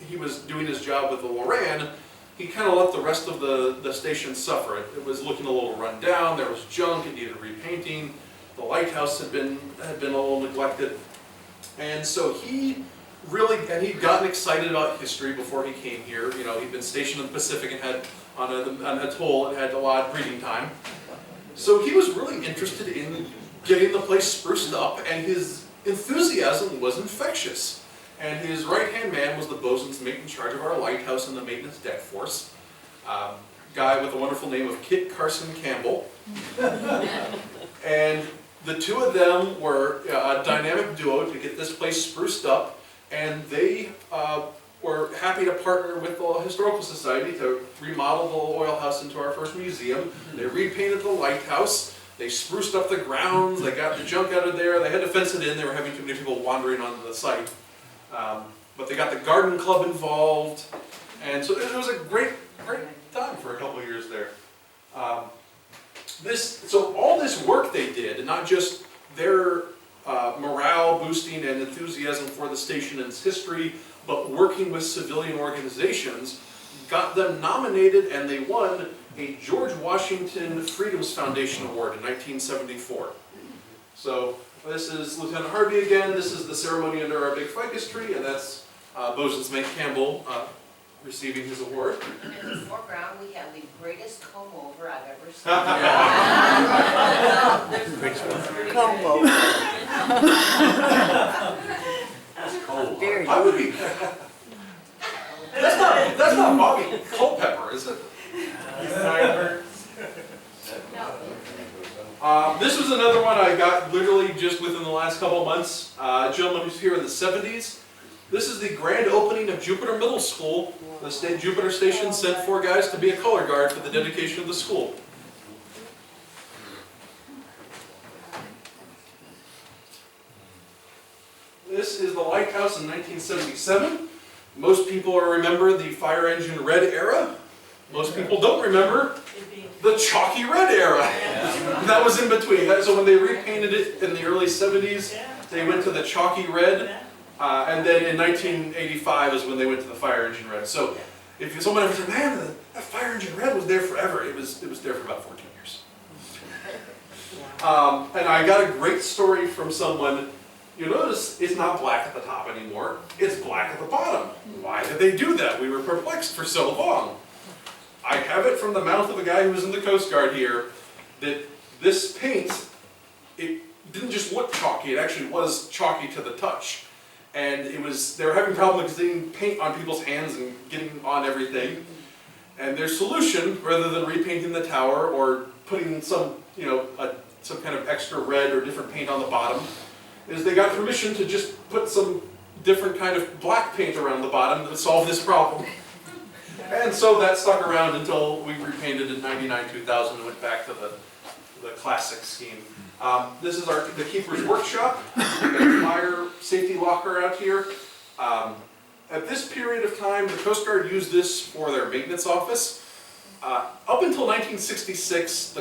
he was doing his job with the Loran, he kind of let the rest of the station suffer. It was looking a little run down, there was junk, it needed repainting, the lighthouse had been a little neglected. And so he really, and he'd gotten excited about history before he came here. You know, he'd been stationed in the Pacific and had, on an atoll, and had a lot of breathing time. So he was really interested in getting the place spruced up, and his enthusiasm was infectious. And his right-hand man was the bosun's mate in charge of our lighthouse and the maintenance deck force. Guy with the wonderful name of Kit Carson Campbell. And the two of them were a dynamic duo to get this place spruced up, and they were happy to partner with the Historical Society to remodel the oil house into our first museum. They repainted the lighthouse. They spruced up the grounds, they got the junk out of there, they had to fence it in, they were having too many people wandering onto the site. But they got the garden club involved, and so it was a great time for a couple of years there. So all this work they did, and not just their morale boosting and enthusiasm for the station and its history, but working with civilian organizations, got them nominated, and they won a George Washington Freedoms Foundation Award in 1974. So this is Lieutenant Harvey again. This is the ceremony under our big ficus tree, and that's Bosun's mate Campbell receiving his award. And in the foreground, we have the greatest comb over I've ever seen. Comb over. That's cold. Very. I would be. That's not Bobby Culpepper, is it? This was another one I got literally just within the last couple of months. A gentleman who's here in the 70s. This is the grand opening of Jupiter Middle School. The Jupiter Station sent 4 guys to be a color guard for the dedication of the school. This is the lighthouse in 1977. Most people remember the fire engine red era. Most people don't remember the chalky red era. That was in between. So when they repainted it in the early 70s, they went to the chalky red. And then in 1985 is when they went to the fire engine red. So if someone ever said, man, that fire engine red was there forever, it was there for about 14 years. And I got a great story from someone. You notice it's not black at the top anymore, it's black at the bottom. Why did they do that? We were perplexed for so long. I have it from the mouth of a guy who was in the Coast Guard here, that this paint, it didn't just look chalky, it actually was chalky to the touch. And they were having problems getting paint on people's hands and getting on everything. And their solution, rather than repainting the tower or putting some kind of extra red or different paint on the bottom, is they got permission to just put some different kind of black paint around the bottom that would solve this problem. And so that stuck around until we repainted in 99, 2000 and went back to the classic scheme. This is the keeper's workshop. We've got a fire safety locker out here. At this period of time, the Coast Guard used this for their maintenance office. Up until 1966,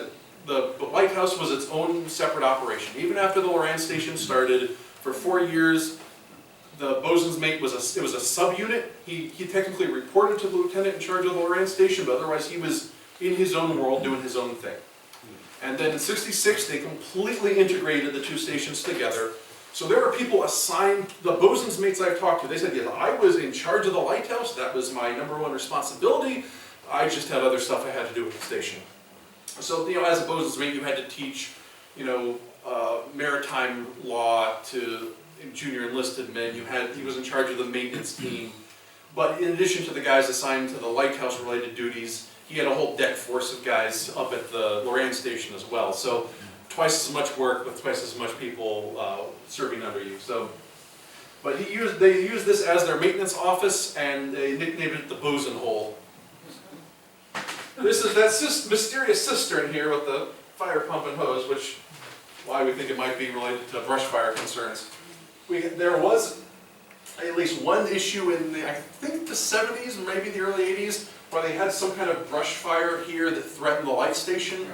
the lighthouse was its own separate operation. Even after the Loran Station started, for 4 years, the bosun's mate was a subunit. He technically reported to the lieutenant in charge of the Loran Station, but otherwise he was in his own world doing his own thing. And then in '66, they completely integrated the 2 stations together. So there are people assigned, the bosun's mates I've talked to, they said, yeah, I was in charge of the lighthouse, that was my #1 responsibility. I just had other stuff I had to do with the station. So, as a boatswain's mate, you had to teach, maritime law to junior enlisted men. He was in charge of the maintenance team. But in addition to the guys assigned to the lighthouse related duties, he had a whole deck force of guys up at the Loran station as well. So twice as much work with twice as much people serving under you. So, but they used this as their maintenance office, and they nicknamed it the bosun hole. This is that mysterious cistern here with the fire pump and hose, which why we think it might be related to brush fire concerns. There was at least one issue in I think the 70s, maybe the early 80s, where they had some kind of brush fire here that threatened the light station.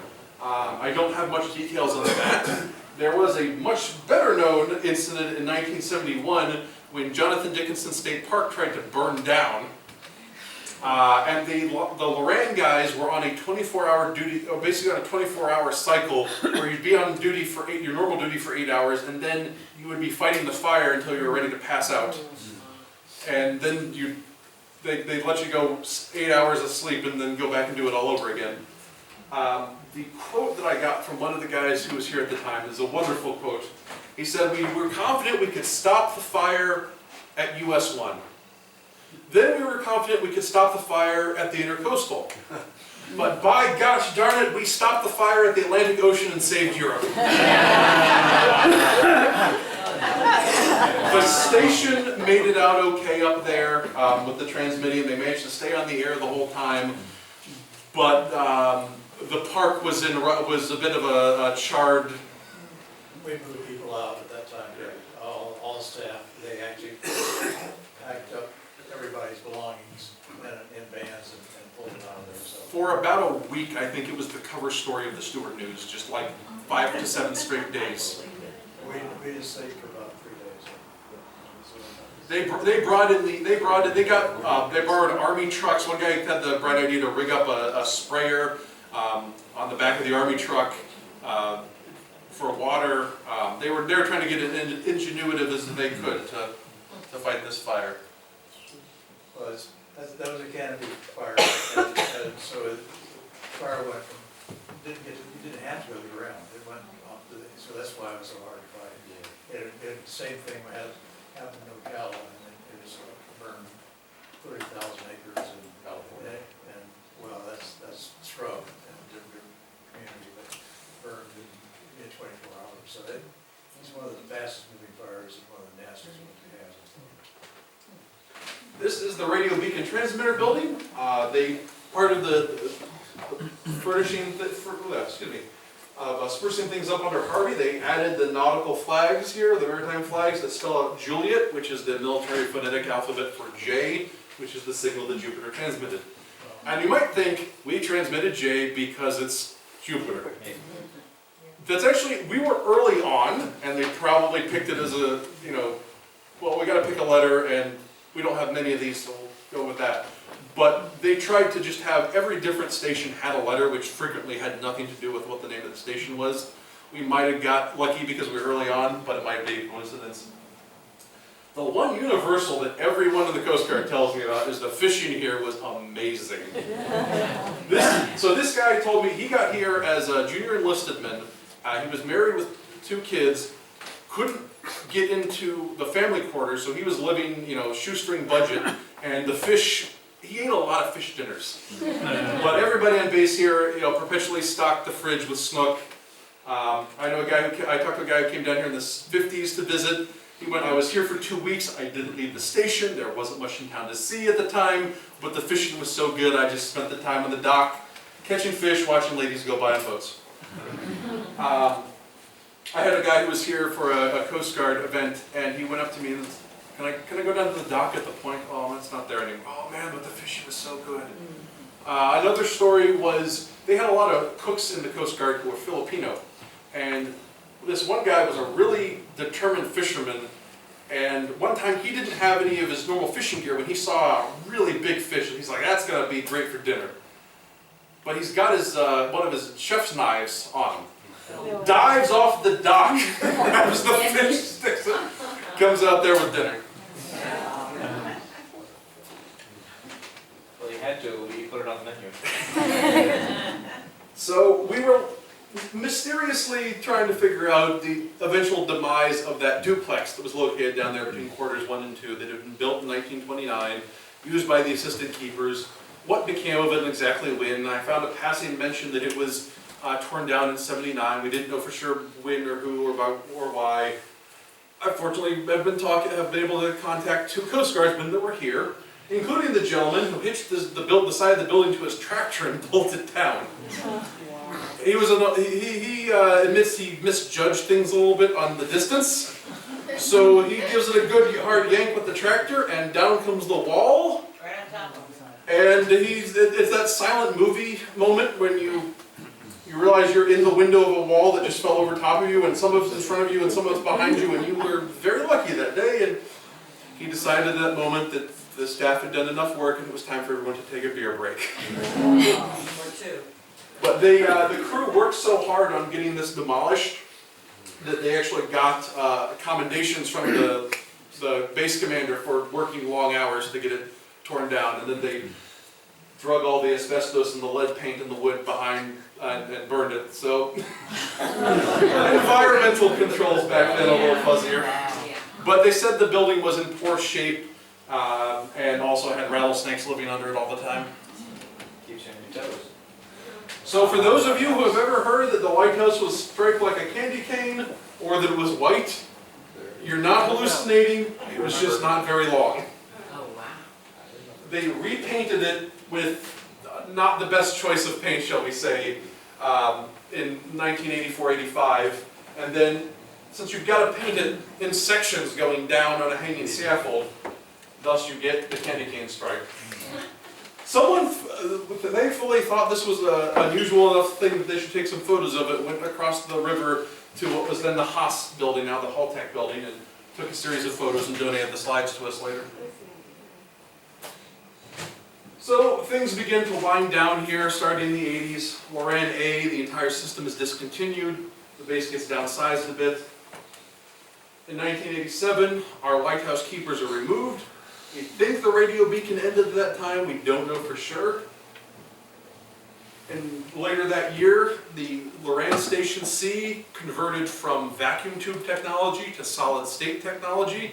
I don't have much details on that. There was a much better known incident in 1971 when Jonathan Dickinson State Park tried to burn down. And the Loran guys were on a 24-hour duty, basically on a 24-hour cycle, where you'd be on duty for your normal duty for 8 hours, and then you would be fighting the fire until you were ready to pass out. And then they'd let you go 8 hours of sleep and then go back and do it all over again. The quote that I got from one of the guys who was here at the time is a wonderful quote. He said, "We were confident we could stop the fire at US 1. Then we were confident we could stop the fire at the Intercoastal. But by gosh darn it, we stopped the fire at the Atlantic Ocean and saved Europe." The station made it out okay up there with the transmitting. They managed to stay on the air the whole time. But the park was a bit of a charred. We moved people out at that time, all staff. They actually packed up everybody's belongings in vans and pulled it out of there. So. For about a week, I think it was the cover story of the Stuart News, just like 5 to 7 straight days. We just stayed for about 3 days. They borrowed Army trucks. One guy had the bright idea to rig up a sprayer on the back of the Army truck for water. They were trying to get as ingenuitive as they could to fight this fire. Well, that was a canopy fire, and so the fire went from, you didn't have to go to the ground, it went off so that's why it was so hard to fight. The same thing happened in Ocala, and it was burned 30,000 acres in California, and well, that's scrub in a different community, but burned in 24 hours, so it's one of the fastest moving fires and one of the nastiest ones we have. This is the radio beacon transmitter building. Part of the furnishing, sprucing things up under Harvey, they added the nautical flags here, the maritime flags that spell out Juliet, which is the military phonetic alphabet for J, which is the signal that Jupiter transmitted. And you might think we transmitted J because it's Jupiter. That's actually, we were early on, and they probably picked it as a, well, we gotta pick a letter, and we don't have many of these, so we'll go with that. But they tried to just have every different station had a letter, which frequently had nothing to do with what the name of the station was. We might have got lucky because we were early on, but it might be a coincidence. The one universal that everyone in the Coast Guard tells me about is the fishing here was amazing. So this guy told me he got here as a junior enlisted man. He was married with 2 kids, couldn't get into the family quarters, so he was living, shoestring budget, and the fish, he ate a lot of fish dinners. But everybody on base here, perpetually stocked the fridge with snook. I talked to a guy who came down here in the 50s to visit. He went, I was here for 2 weeks, I didn't leave the station, there wasn't much in town to see at the time, but the fishing was so good, I just spent the time on the dock, catching fish, watching ladies go by on boats. I had a guy who was here for a Coast Guard event, and he went up to me and said, can I go down to the dock at the point? Oh, it's not there anymore. Oh man, but the fishing was so good. Another story was, they had a lot of cooks in the Coast Guard who were Filipino, and this one guy was a really determined fisherman, and one time he didn't have any of his normal fishing gear when he saw a really big fish, and he's like, that's gonna be great for dinner. But he's got his one of his chef's knives on him. Dives off the dock, grabs the fish, sticks it, comes out there with dinner. Well, you had to, you put it on the menu. So we were mysteriously trying to figure out the eventual demise of that duplex that was located down there between quarters 1 and 2 that had been built in 1929, used by the assistant keepers. What became of it and exactly when? I found a passing mention that it was torn down in '79. We didn't know for sure when or who or why. Unfortunately, I've been able to contact 2 Coast Guardsmen that were here, including the gentleman who hitched the side of the building to his tractor and bolted down. He admits he misjudged things a little bit on the distance, so he gives it a good hard yank with the tractor, and down comes the wall. Right on top of them. And it's that silent movie moment when you realize you're in the window of a wall that just fell over top of you, and some of it's in front of you and some of it's behind you, and you were very lucky that day. And he decided at that moment that the staff had done enough work and it was time for everyone to take a beer break. Or 2. But the crew worked so hard on getting this demolished that they actually got commendations from the base commander for working long hours to get it torn down, and then they drug all the asbestos and the lead paint and the wood behind and burned it. So environmental controls back then a little fuzzier. Yeah. But they said the building was in poor shape and also had rattlesnakes living under it all the time. Keeps you on your toes. So for those of you who have ever heard that the lighthouse was striped like a candy cane or that it was white, you're not hallucinating. It was just not very long. Oh, wow. They repainted it with not the best choice of paint, shall we say, in 1984-85. And then, since you've got to paint it in sections going down on a hanging scaffold, thus you get the candy cane stripe. Someone thankfully thought this was an unusual enough thing that they should take some photos of it, went across the river to what was then the Haas building, now the Haltech building, and took a series of photos and donated the slides to us later. So things begin to wind down here, starting in the 80s. Loran A, the entire system is discontinued. The base gets downsized a bit. In 1987, our lighthouse keepers are removed. We think the radio beacon ended at that time. We don't know for sure. And later that year, the Loran Station C converted from vacuum tube technology to solid state technology.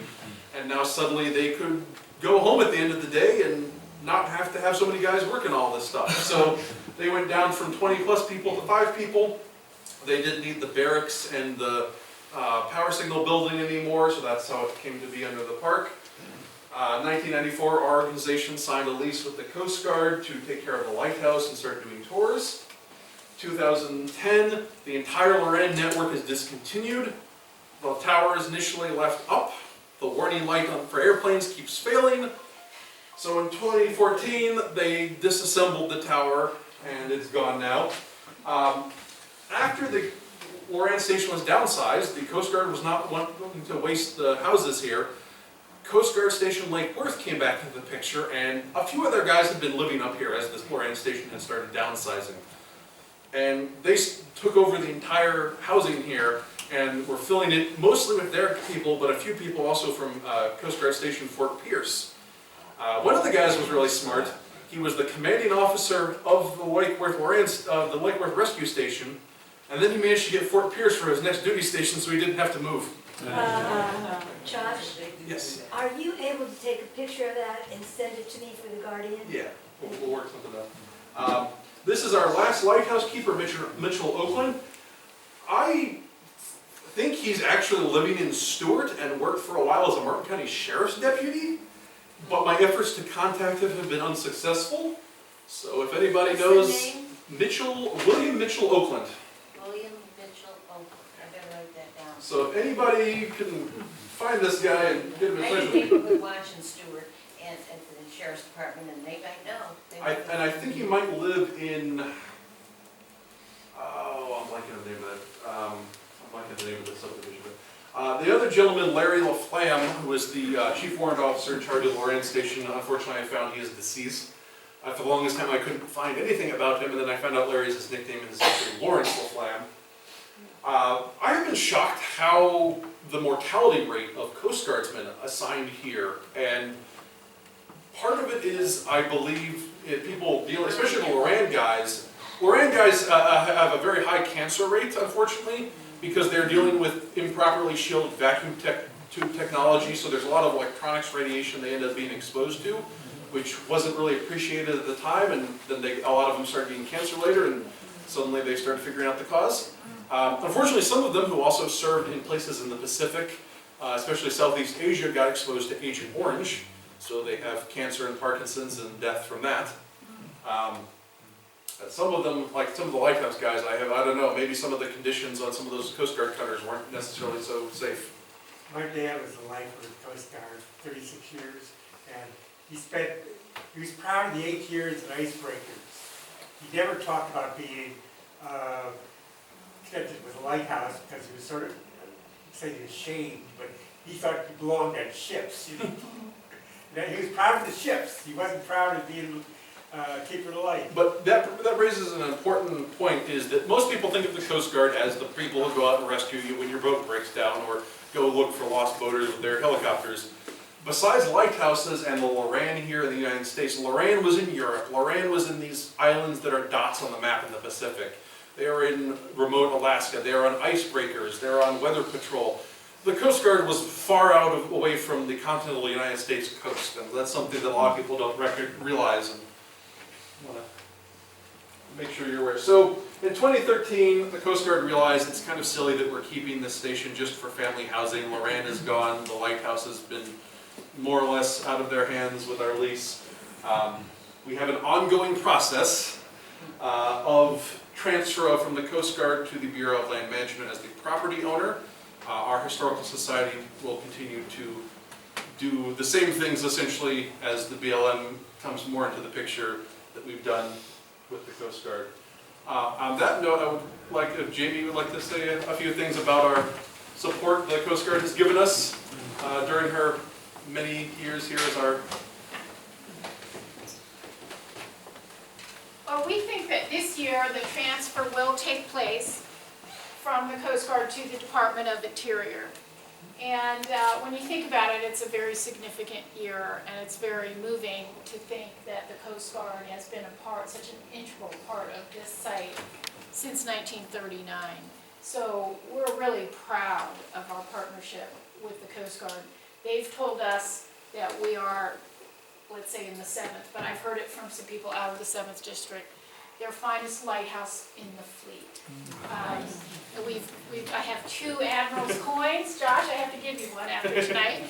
And now suddenly they could go home at the end of the day and not have to have so many guys working all this stuff. So they went down from 20 plus people to 5 people. They didn't need the barracks and the power signal building anymore, so that's how it came to be under the park. 1994, our organization signed a lease with the Coast Guard to take care of the lighthouse and start doing tours. 2010, the entire Loran network is discontinued. The tower is initially left up. The warning light for airplanes keeps failing. So in 2014, they disassembled the tower, and it's gone now. After the Loran Station was downsized, the Coast Guard was not wanting to waste the houses here. Coast Guard Station Lake Worth came back into the picture, and a few other guys had been living up here as this Loran Station had started downsizing. And they took over the entire housing here, and were filling it mostly with their people, but a few people also from Coast Guard Station Fort Pierce. One of the guys was really smart. He was the commanding officer of the Lake Worth Rescue Station, and then he managed to get Fort Pierce for his next duty station, so he didn't have to move. Josh, Yes. are you able to take a picture of that and send it to me for the Guardian? Yeah, we'll work something out. This is our last lighthouse keeper, Mitchell Oakland. I think he's actually living in Stewart and worked for a while as a Martin County Sheriff's deputy, but my efforts to contact him have been unsuccessful. So if anybody knows, What's the name? William Mitchell Oakland. William Mitchell Oakland. I better write that down. So if anybody can find this guy and get him in touch Maybe with me. people would watch in Stewart and at the sheriff's department, and they might know. They might And I think he might live in, oh, I'm blanking on the name of it. I'm blanking on the name of the subdivision. But, the other gentleman, Larry LaFlamme, who is the chief warrant officer in charge of the Loran Station, unfortunately I found he is deceased. For the longest time I couldn't find anything about him, and then I found out Larry's his nickname and his actually Lawrence LaFlamme. I've been shocked how the mortality rate of Coast Guardsmen assigned here, and part of it is, I believe, people dealing, especially the Loran guys, Loran guys have a very high cancer rate, unfortunately, because they're dealing with improperly shielded vacuum tube technology, so there's a lot of electronics radiation they end up being exposed to, which wasn't really appreciated at the time, and then a lot of them started getting cancer later, and suddenly they started figuring out the cause. Unfortunately, some of them who also served in places in the Pacific, especially Southeast Asia, got exposed to Agent Orange, so they have cancer and Parkinson's and death from that. Some of them, like some of the Lighthouse guys, I don't know, maybe some of the conditions on some of those Coast Guard cutters weren't necessarily so safe. My dad was a lifer with the Coast Guard, 36 years, and he was proud of the 8 years in icebreakers. He never talked about being connected with the lighthouse because he was sort of, saying ashamed, but he thought he belonged on ships. You know? He was proud of the ships. He wasn't proud of being keeper of the light. But that raises an important point, is that most people think of the Coast Guard as the people who go out and rescue you when your boat breaks down, or go look for lost boaters with their helicopters. Besides lighthouses and the Loran here in the United States, Loran was in Europe. Loran was in these islands that are dots on the map in the Pacific. They are in remote Alaska. They are on icebreakers. They're on weather patrol. The Coast Guard was far away from the continental United States coast, and that's something that a lot of people don't realize, and want to make sure you're aware. So in 2013, the Coast Guard realized it's kind of silly that we're keeping this station just for family housing. Loran is gone. The lighthouse has been more or less out of their hands with our lease. We have an ongoing process of transfer from the Coast Guard to the Bureau of Land Management as the property owner. Our Historical Society will continue to do the same things essentially as the BLM comes more into the picture that we've done with the Coast Guard. On that note, I would like, if Jamie would like to say a few things about our support the Coast Guard has given us during her many years here as our... Well, we think that this year the transfer will take place from the Coast Guard to the Department of Interior. And when you think about it, it's a very significant year, and it's very moving to think that the Coast Guard has been such an integral part of this site since 1939. So we're really proud of our partnership with the Coast Guard. They've told us that we are, let's say, in the 7th, but I've heard it from some people out of the 7th District, their finest lighthouse in the fleet. I have 2 Admiral's coins. Josh, I have to give you one after tonight.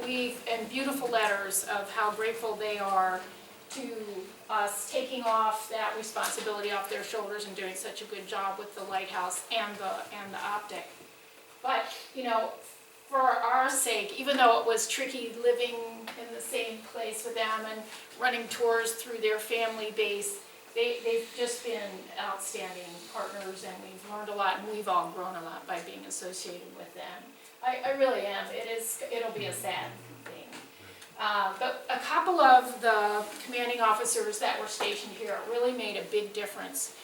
And beautiful letters of how grateful they are to us taking off that responsibility off their shoulders and doing such a good job with the lighthouse and the optic. But, you know, for our sake, even though it was tricky living in the same place with them and running tours through their family base, they've just been outstanding partners, and we've learned a lot, and we've all grown a lot by being associated with them. I really am. It'll be a sad thing. But a couple of the commanding officers that were stationed here really made a big difference.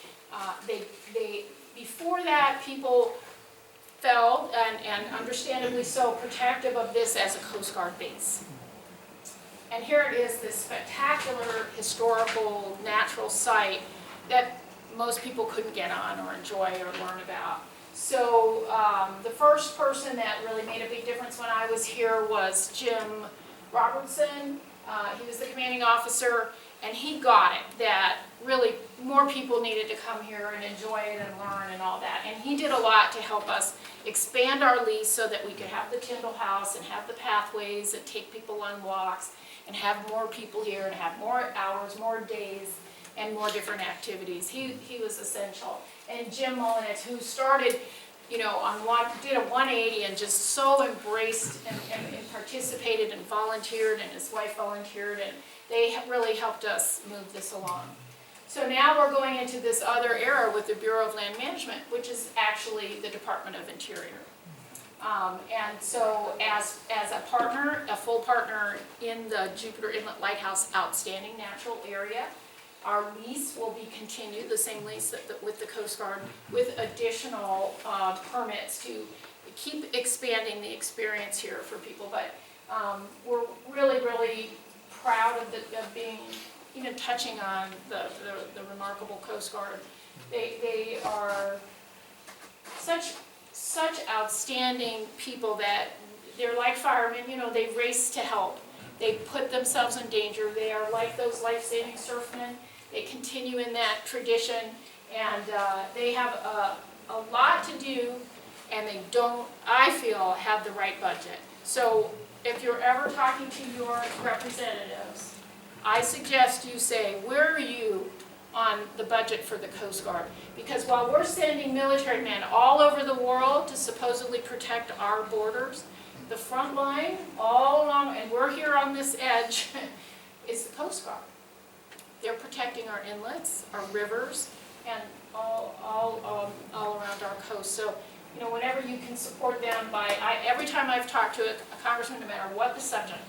Before that, people felt, and understandably so, protective of this as a Coast Guard base. And here it is, this spectacular, historical, natural site that most people couldn't get on or enjoy or learn about. So the first person that really made a big difference when I was here was Jim Robertson. He was the commanding officer, and he got it that really more people needed to come here and enjoy it and learn and all that. And he did a lot to help us expand our lease so that we could have the Tyndall House and have the pathways and take people on walks and have more people here and have more hours, more days, and more different activities. He was essential. And Jim Mullinix, who started, you know, did a 180 and just so embraced and participated and volunteered, and his wife volunteered, and they really helped us move this along. So now we're going into this other era with the Bureau of Land Management, which is actually the Department of Interior. And so as a partner, a full partner in the Jupiter Inlet Lighthouse Outstanding Natural Area, our lease will be continued, the same lease with the Coast Guard, with additional permits to keep expanding the experience here for people. But we're really, really proud of being even touching on the remarkable Coast Guard. They are such outstanding people that they're like firemen, you know, they race to help. They put themselves in danger. They are like those life-saving surfmen. They continue in that tradition, and they have a lot to do, and they don't, I feel, have the right budget. So if you're ever talking to your representatives, I suggest you say, where are you on the budget for the Coast Guard? Because while we're sending military men all over the world to supposedly protect our borders, the front line, all along, and we're here on this edge, is the Coast Guard. They're protecting our inlets, our rivers, and all around our coast. So, you know, whenever you can support them by, every time I've talked to a congressman, no matter what the subject,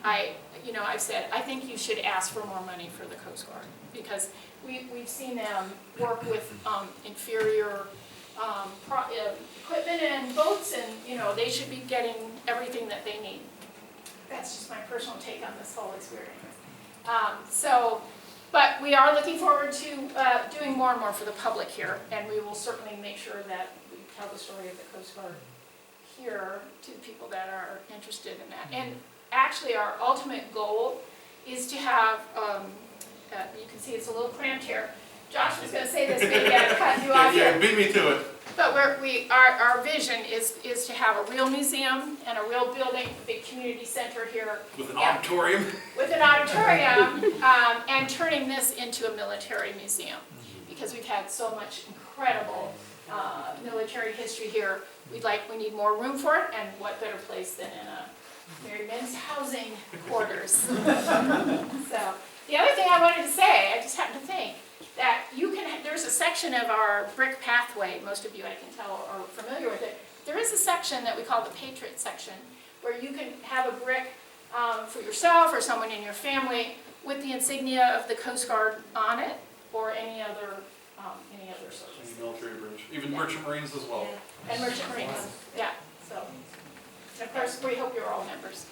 I've said, I think you should ask for more money for the Coast Guard, because we've seen them work with inferior equipment and boats, and, you know, they should be getting everything that they need. That's just my personal take on this whole experience. But we are looking forward to doing more and more for the public here, and we will certainly make sure that we tell the story of the Coast Guard here to people that are interested in that. And actually, our ultimate goal is to have, you can see it's a little cramped here. Josh was going to say this, maybe I cut you off here. Yeah, beat me to it. But our vision is to have a real museum and a real building, a big community center here. With an auditorium. With an auditorium, and turning this into a military museum. Because we've had so much incredible military history here. We need more room for it, and what better place than in a Merry Men's housing quarters. So, the other thing I wanted to say, I just happened to think, that there's a section of our brick pathway, most of you I can tell are familiar with it. There is a section that we call the Patriot section, where you can have a brick for yourself or someone in your family with the insignia of the Coast Guard on it, or any other service. Any military bridge, even Merchant Marines as well. And Merchant Marines, yeah. So, and of course, we hope you're all members.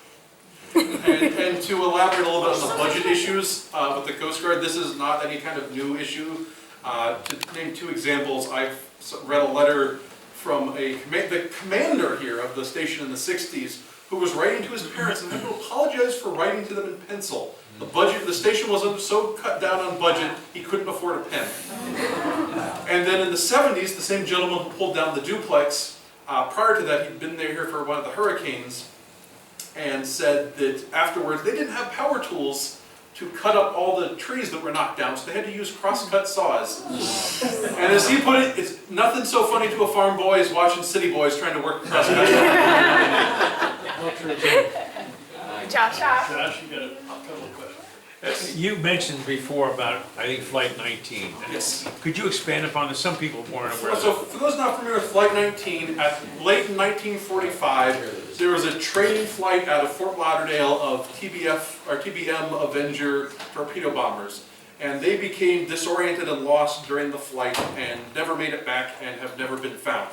And to elaborate a little bit on the budget issues with the Coast Guard, this is not any kind of new issue. To name two examples, I've read a letter from the commander here of the station in the 60s, who was writing to his parents and had to apologize for writing to them in pencil. The station was so cut down on budget, he couldn't afford a pen. And then in the 70s, the same gentleman who pulled down the duplex, prior to that, he'd been there here for one of the hurricanes, and said that afterwards they didn't have power tools to cut up all the trees that were knocked down, so they had to use cross-cut saws. And as he put it, it's nothing so funny to a farm boy as watching city boys trying to work cross-cut. Josh. Josh, you got a couple of questions. You mentioned before about, I think, Flight 19. Yes. Could you expand upon this? Some people weren't aware of So that. for those not familiar with Flight 19, late in 1945, there was a training flight out of Fort Lauderdale of TBM Avenger torpedo bombers. And they became disoriented and lost during the flight and never made it back and have never been found.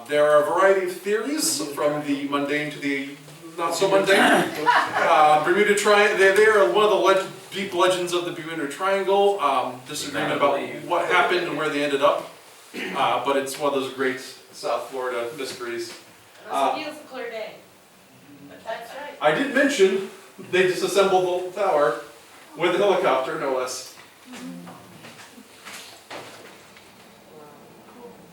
There are a variety of theories, from the mundane to the not so mundane. Bermuda Triangle, they are one of the deep legends of the Bermuda Triangle. Disagreement about what happened and where they ended up. But it's one of those great South Florida mysteries. It was a beautiful clear day. But that's right. I did mention they disassembled the tower with a helicopter, no less.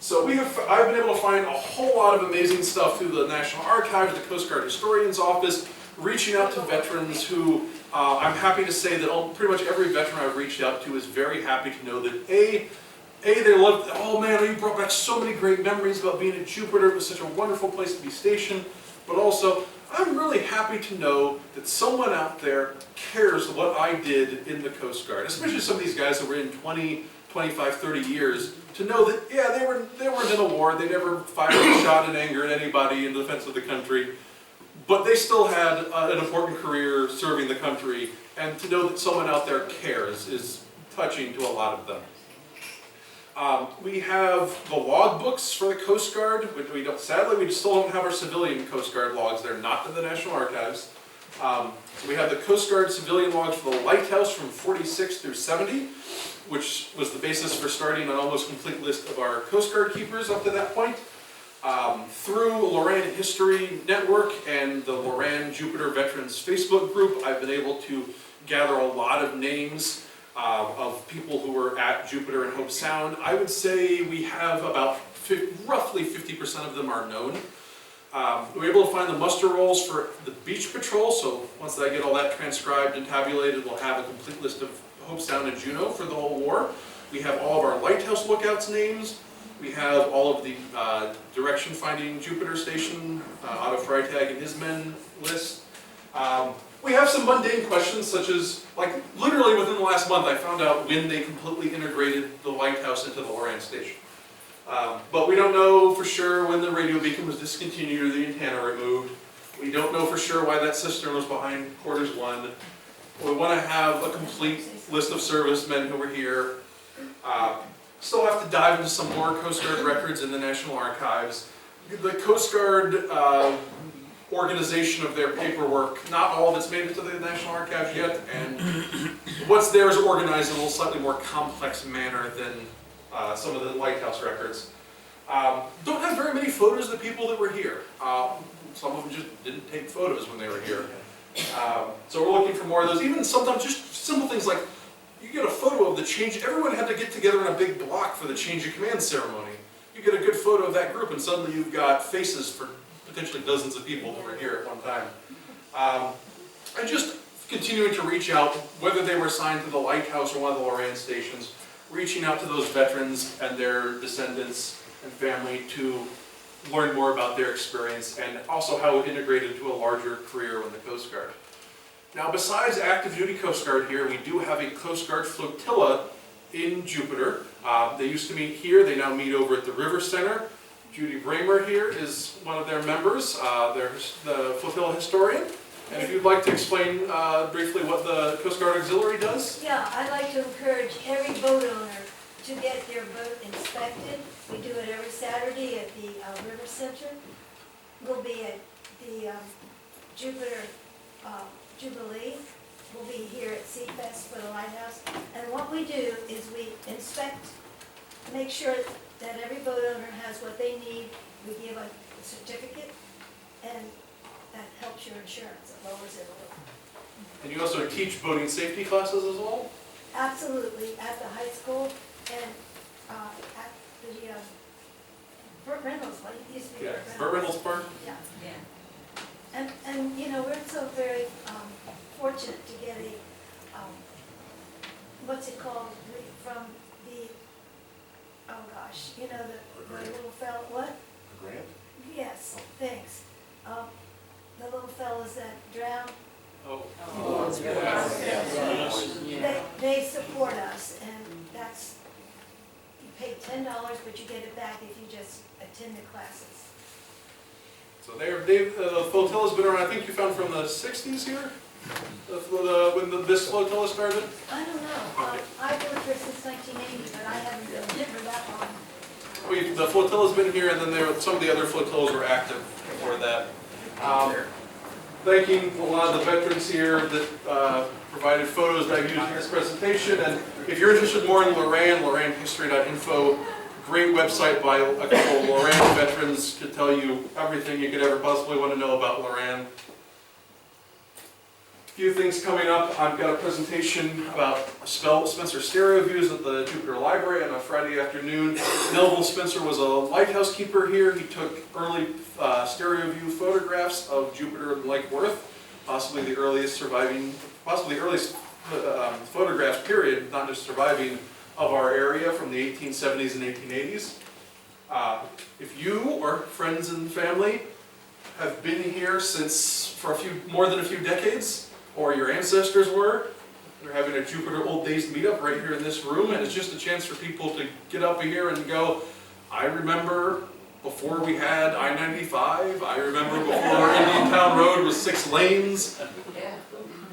So I've been able to find a whole lot of amazing stuff through the National Archives, the Coast Guard Historian's Office, reaching out to veterans who, I'm happy to say that pretty much every veteran I've reached out to is very happy to know that they love, oh man, you brought back so many great memories about being at Jupiter, it was such a wonderful place to be stationed, but also, I'm really happy to know that someone out there cares what I did in the Coast Guard, especially some of these guys that were in 20, 25, 30 years, to know that, yeah, they weren't in a war, they never fired a shot in anger at anybody in defense of the country, but they still had an important career serving the country, and to know that someone out there cares is touching to a lot of them. We have the log books for the Coast Guard, which sadly we still don't have our civilian Coast Guard logs. They're not in the National Archives. So we have the Coast Guard civilian logs for the lighthouse from 46 through 70, which was the basis for starting an almost complete list of our Coast Guard keepers up to that point. Through Loran History Network and the Loran Jupiter Veterans Facebook group, I've been able to gather a lot of names of people who were at Jupiter and Hope Sound. I would say we have about roughly 50% of them are known. We were able to find the muster rolls for the beach patrol, so once I get all that transcribed and tabulated, we'll have a complete list of Hope Sound and Juneau for the whole war. We have all of our lighthouse lookouts names. We have all of the direction finding Jupiter station, Otto Freitag and his men list. We have some mundane questions such as, like literally within the last month I found out when they completely integrated the lighthouse into the Loran station. But we don't know for sure when the radio beacon was discontinued or the antenna removed. We don't know for sure why that cistern was behind quarters 1. We want to have a complete list of servicemen who were here. Still have to dive into some more Coast Guard records in the National Archives. The Coast Guard organization of their paperwork, not all of it's made it to the National Archives yet, and what's there is organized in a little slightly more complex manner than some of the lighthouse records. Don't have very many photos of the people that were here. Some of them just didn't take photos when they were here. So we're looking for more of those. Even sometimes just simple things like, you get a photo of the change, everyone had to get together in a big block for the change of command ceremony. You get a good photo of that group and suddenly you've got faces for potentially dozens of people that were here at one time. And just continuing to reach out, whether they were assigned to the lighthouse or one of the Loran stations, reaching out to those veterans and their descendants and family to learn more about their experience and also how it integrated into a larger career in the Coast Guard. Now, besides active duty Coast Guard here, we do have a Coast Guard flotilla in Jupiter. They used to meet here, they now meet over at the River Center. Judy Bramer here is one of their members. There's the flotilla historian. And if you'd like to explain briefly what the Coast Guard Auxiliary does? Yeah, I'd like to encourage every boat owner to get their boat inspected. We do it every Saturday at the River Center. We'll be at the Jupiter Jubilee. We'll be here at Seafest for the lighthouse. And what we do is we inspect, make sure that every boat owner has what they need. We give a certificate, and that helps your insurance. It lowers it a little. And you also teach boating safety classes as well? Absolutely, at the high school and at the Burt Reynolds, what it used to be. Yeah, Burt Reynolds Park? Yeah. And you know, we're so very fortunate to get a, what's it called, from the, oh gosh, you know, the little fellow, what? A grant? Yes, thanks. The little fellows that drowned, Oh. they support us, and that's, you pay $10, but you get it back if you just attend the classes. So the flotilla's been around, I think you found from the 60s here? When this flotilla started? I don't know. I've worked here since 1980, but I haven't been here for that long. The flotilla's been here, and then some of the other flotillas were active before that. Thanking a lot of the veterans here that provided photos that I've used in this presentation. And if you're interested more in Loran, loranhistory.info, great website by a couple of Loran veterans to tell you everything you could ever possibly want to know about Loran. A few things coming up. I've got a presentation about Spencer stereo views at the Jupiter Library on a Friday afternoon. Melville Spencer was a lighthouse keeper here. He took early stereo view photographs of Jupiter and Lake Worth, possibly the earliest photographs, period, not just surviving, of our area from the 1870s and 1880s. If you or friends and family have been here for more than a few decades, or your ancestors were, we're having a Jupiter Old Days meetup right here in this room, and it's just a chance for people to get up here and go, I remember before we had I-95, I remember before Indian Town Road was 6 lanes.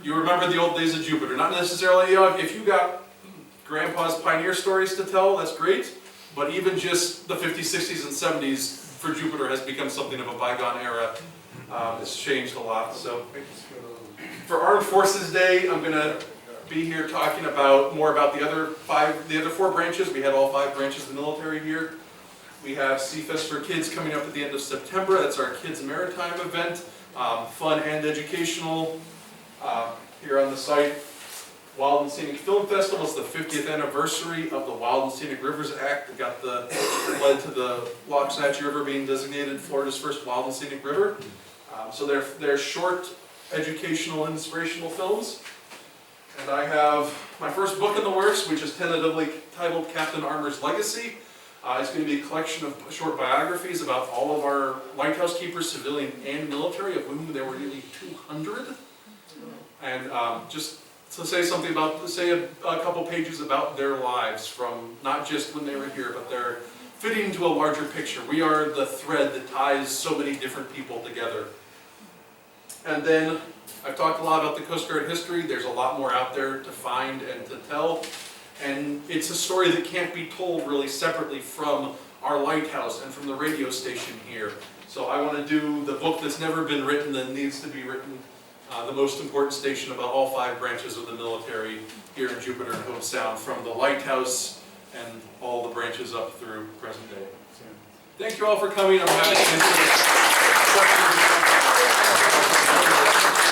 You remember the old days of Jupiter. Not necessarily, if you got Grandpa's pioneer stories to tell, that's great, but even just the 50s, 60s, and 70s for Jupiter has become something of a bygone era. It's changed a lot, so. For Armed Forces Day, I'm gonna be here talking more about the other 4 branches. We had all 5 branches of the military here. We have Seafest for Kids coming up at the end of September. That's our Kids Maritime event, fun and educational. Here on the site, Wild and Scenic Film Festival is the 50th anniversary of the Wild and Scenic Rivers Act that led to the Waxahachie River being designated Florida's first wild and scenic river. So they're short, educational, inspirational films. And I have my first book in the works, which is tentatively titled Captain Armour's Legacy. It's going to be a collection of short biographies about all of our lighthouse keepers, civilian and military, of whom there were nearly 200. And just to say something about, a couple pages about their lives, from not just when they were here, but they're fitting into a larger picture. We are the thread that ties so many different people together. And then I've talked a lot about the Coast Guard history. There's a lot more out there to find and to tell. And it's a story that can't be told really separately from our lighthouse and from the radio station here. So I want to do the book that's never been written that needs to be written, the most important station about all 5 branches of the military here in Jupiter and Hope Sound, from the lighthouse and all the branches up through present day. Thank you all for coming. I'm happy to answer